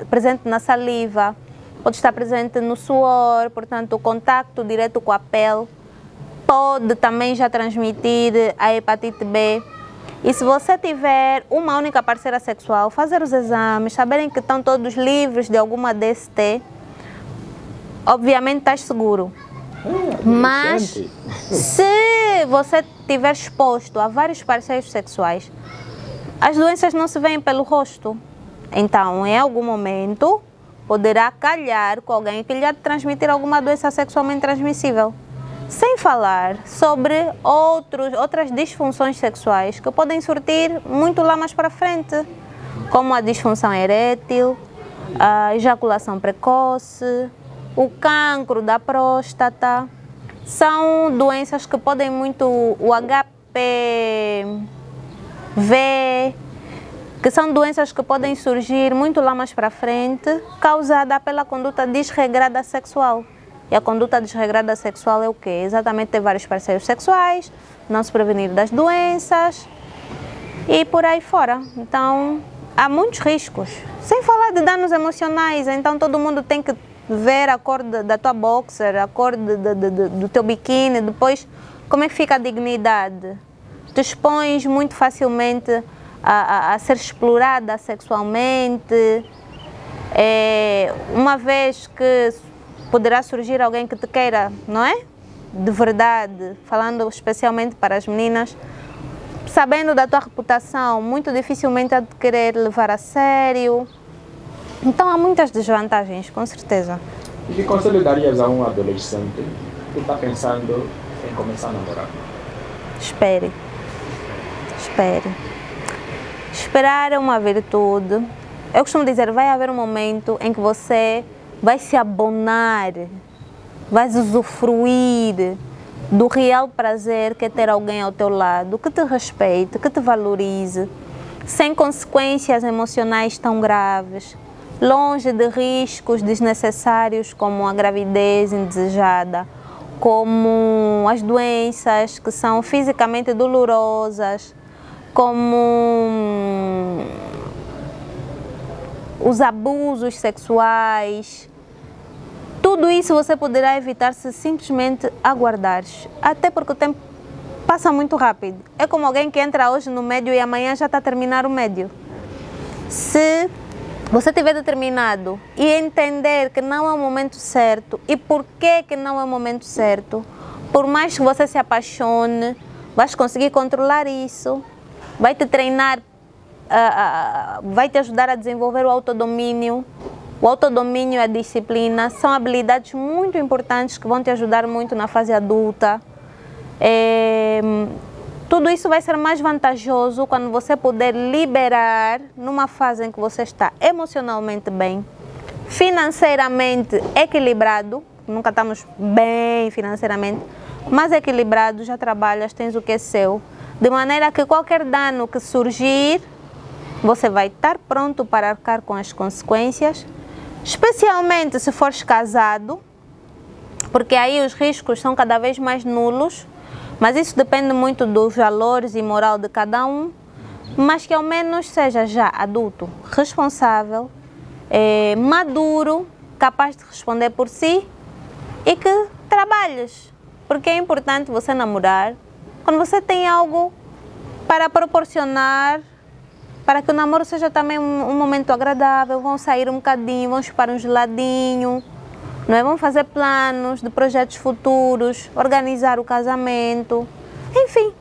presente na saliva, pode estar presente no suor, portanto o contacto direto com a pele pode também já transmitir a hepatite B. E se você tiver uma única parceira sexual, fazer os exames, saberem que estão todos livres de alguma DST, obviamente estás seguro. Mas se você estiver exposto a vários parceiros sexuais, as doenças não se veem pelo rosto. Então, em algum momento, poderá calhar com alguém que lhe há de transmitir alguma doença sexualmente transmissível. Sem falar sobre outras disfunções sexuais que podem surtir muito lá mais para frente, como a disfunção erétil, a ejaculação precoce, o cancro da próstata. São doenças que podem muito, o HPV, que são doenças que podem surgir muito lá mais para frente, causada pela conduta desregrada sexual. E a conduta desregrada sexual é o quê? Exatamente ter vários parceiros sexuais, não se prevenir das doenças e por aí fora. Então, há muitos riscos. Sem falar de danos emocionais, então todo mundo tem que ver a cor da tua boxer, a cor do teu biquíni, depois como é que fica a dignidade. Te expões muito facilmente a ser explorada sexualmente, uma vez que poderá surgir alguém que te queira, não é? De verdade, falando especialmente para as meninas, sabendo da tua reputação, muito dificilmente há de querer levar a sério. Então há muitas desvantagens, com certeza. E que conselho darias a um adolescente que está pensando em começar a namorar? Espere. Espere. Esperar é uma virtude. Eu costumo dizer, vai haver um momento em que você vai se abonar, vai usufruir do real prazer que é ter alguém ao teu lado, que te respeite, que te valorize, sem consequências emocionais tão graves, longe de riscos desnecessários como a gravidez indesejada, como as doenças que são fisicamente dolorosas, como os abusos sexuais. Tudo isso você poderá evitar se simplesmente aguardares, até porque o tempo passa muito rápido. É como alguém que entra hoje no médio e amanhã já está a terminar o médio. Se você tiver determinado e entender que não é o momento certo e por que não é o momento certo, por mais que você se apaixone, vais conseguir controlar isso, vai te treinar, vai te ajudar a desenvolver o autodomínio. O autodomínio e a disciplina são habilidades muito importantes que vão te ajudar muito na fase adulta. Tudo isso vai ser mais vantajoso quando você puder liberar numa fase em que você está emocionalmente bem, financeiramente equilibrado, nunca estamos bem financeiramente, mas equilibrado, já trabalhas, tens o que é seu, de maneira que qualquer dano que surgir, você vai estar pronto para arcar com as consequências, especialmente se fores casado, porque aí os riscos são cada vez mais nulos, mas isso depende muito dos valores e moral de cada um, mas que ao menos seja já adulto, responsável, maduro, capaz de responder por si e que trabalhes, porque é importante você namorar quando você tem algo para proporcionar, para que o namoro seja também um momento agradável, vão sair um bocadinho, vão chupar um geladinho, não é? Vão fazer planos de projetos futuros, organizar o casamento, enfim.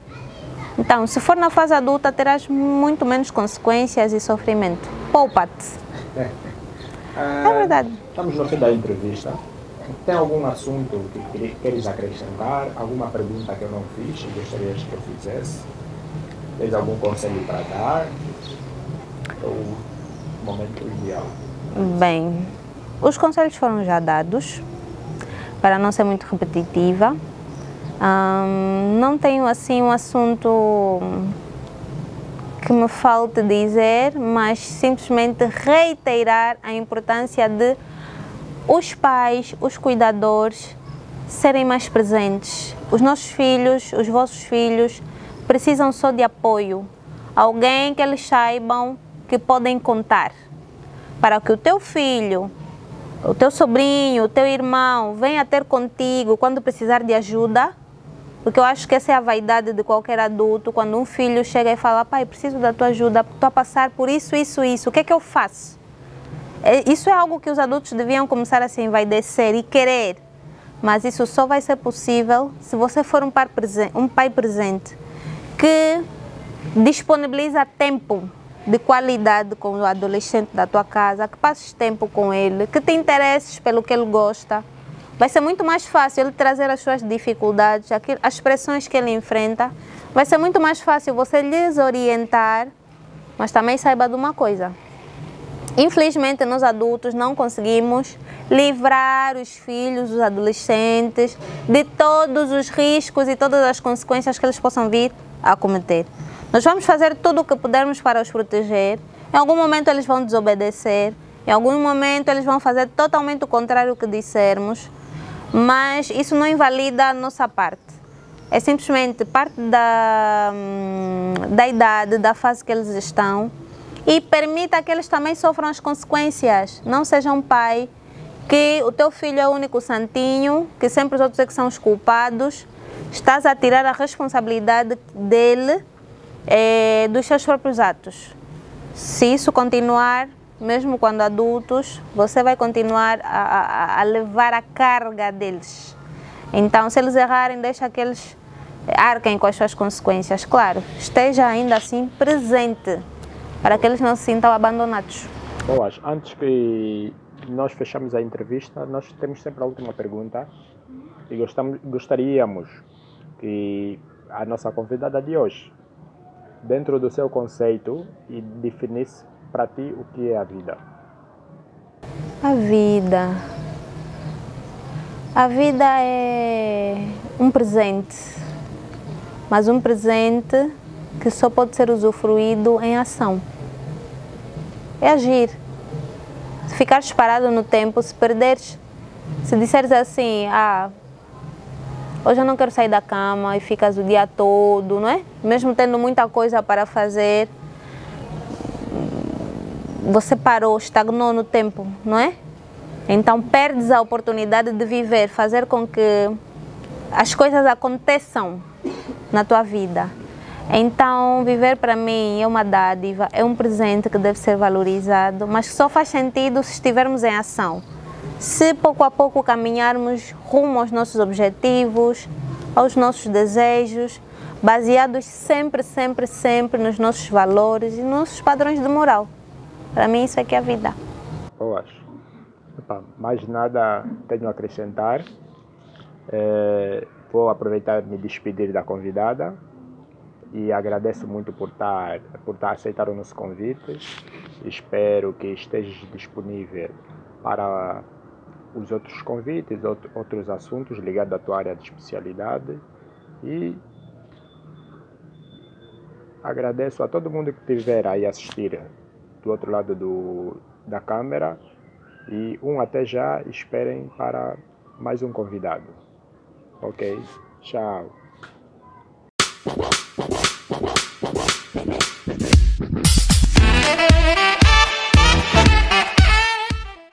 Então, se for na fase adulta, terás muito menos consequências e sofrimento. Poupa-te. É verdade. Estamos no fim da entrevista. Tem algum assunto que queres acrescentar? Alguma pergunta que eu não fiz e gostarias que eu fizesse? Tens algum conselho para dar? O momento ideal. Bem, os conselhos foram já dados, para não ser muito repetitiva. Não tenho assim um assunto que me falte dizer, mas simplesmente reiterar a importância de os pais, os cuidadores, serem mais presentes. Os nossos filhos, os vossos filhos, precisam só de apoio. Alguém que eles saibam que podem contar. Para que o teu filho, o teu sobrinho, o teu irmão venha ter contigo quando precisar de ajuda. Porque eu acho que essa é a vaidade de qualquer adulto, quando um filho chega e fala: pai, preciso da tua ajuda, estou a passar por isso, o que é que eu faço? Isso é algo que os adultos deviam começar a se envaidecer e querer, mas isso só vai ser possível se você for um pai presente, que disponibiliza tempo de qualidade com o adolescente da tua casa, que passes tempo com ele, que te interesses pelo que ele gosta. Vai ser muito mais fácil ele trazer as suas dificuldades, as pressões que ele enfrenta. Vai ser muito mais fácil você lhes orientar, mas também saiba de uma coisa. Infelizmente, nós adultos não conseguimos livrar os filhos, os adolescentes, de todos os riscos e todas as consequências que eles possam vir a cometer. Nós vamos fazer tudo o que pudermos para os proteger. Em algum momento eles vão desobedecer, em algum momento eles vão fazer totalmente o contrário do que dissermos, mas isso não invalida a nossa parte. É simplesmente parte da idade, da fase que eles estão, e permita que eles também sofram as consequências. Não seja um pai que o teu filho é o único santinho, que sempre os outros é que são os culpados. Estás a tirar a responsabilidade dele dos seus próprios atos. Se isso continuar, mesmo quando adultos, você vai continuar a levar a carga deles. Então, se eles errarem, deixa que eles arquem com as suas consequências. Claro, esteja ainda assim presente, para que eles não se sintam abandonados. Boas, antes que nós fechamos a entrevista, nós temos sempre a última pergunta e gostaríamos que a nossa convidada de hoje, dentro do seu conceito, e definisse para ti o que é a vida. A vida é um presente, mas um presente que só pode ser usufruído em ação. É agir. Se ficares parado no tempo, se perderes, se disseres assim: hoje eu não quero sair da cama, e ficas o dia todo, não é? Mesmo tendo muita coisa para fazer, você parou, estagnou no tempo, não é? Então perdes a oportunidade de viver, fazer com que as coisas aconteçam na tua vida. Então viver para mim é uma dádiva, é um presente que deve ser valorizado, mas que só faz sentido se estivermos em ação. Se pouco a pouco caminharmos rumo aos nossos objetivos, aos nossos desejos, baseados sempre nos nossos valores e nos nossos padrões de moral. Para mim isso é que é a vida. Boas. Mais nada tenho a acrescentar. Vou aproveitar e me despedir da convidada. e agradeço muito por aceitar o nosso convite. Espero que estejas disponível para os outros convites, outros assuntos ligados à tua área de especialidade. E agradeço a todo mundo que estiver aí a assistir do outro lado da câmera. E até já, esperem para mais um convidado. Ok? Tchau.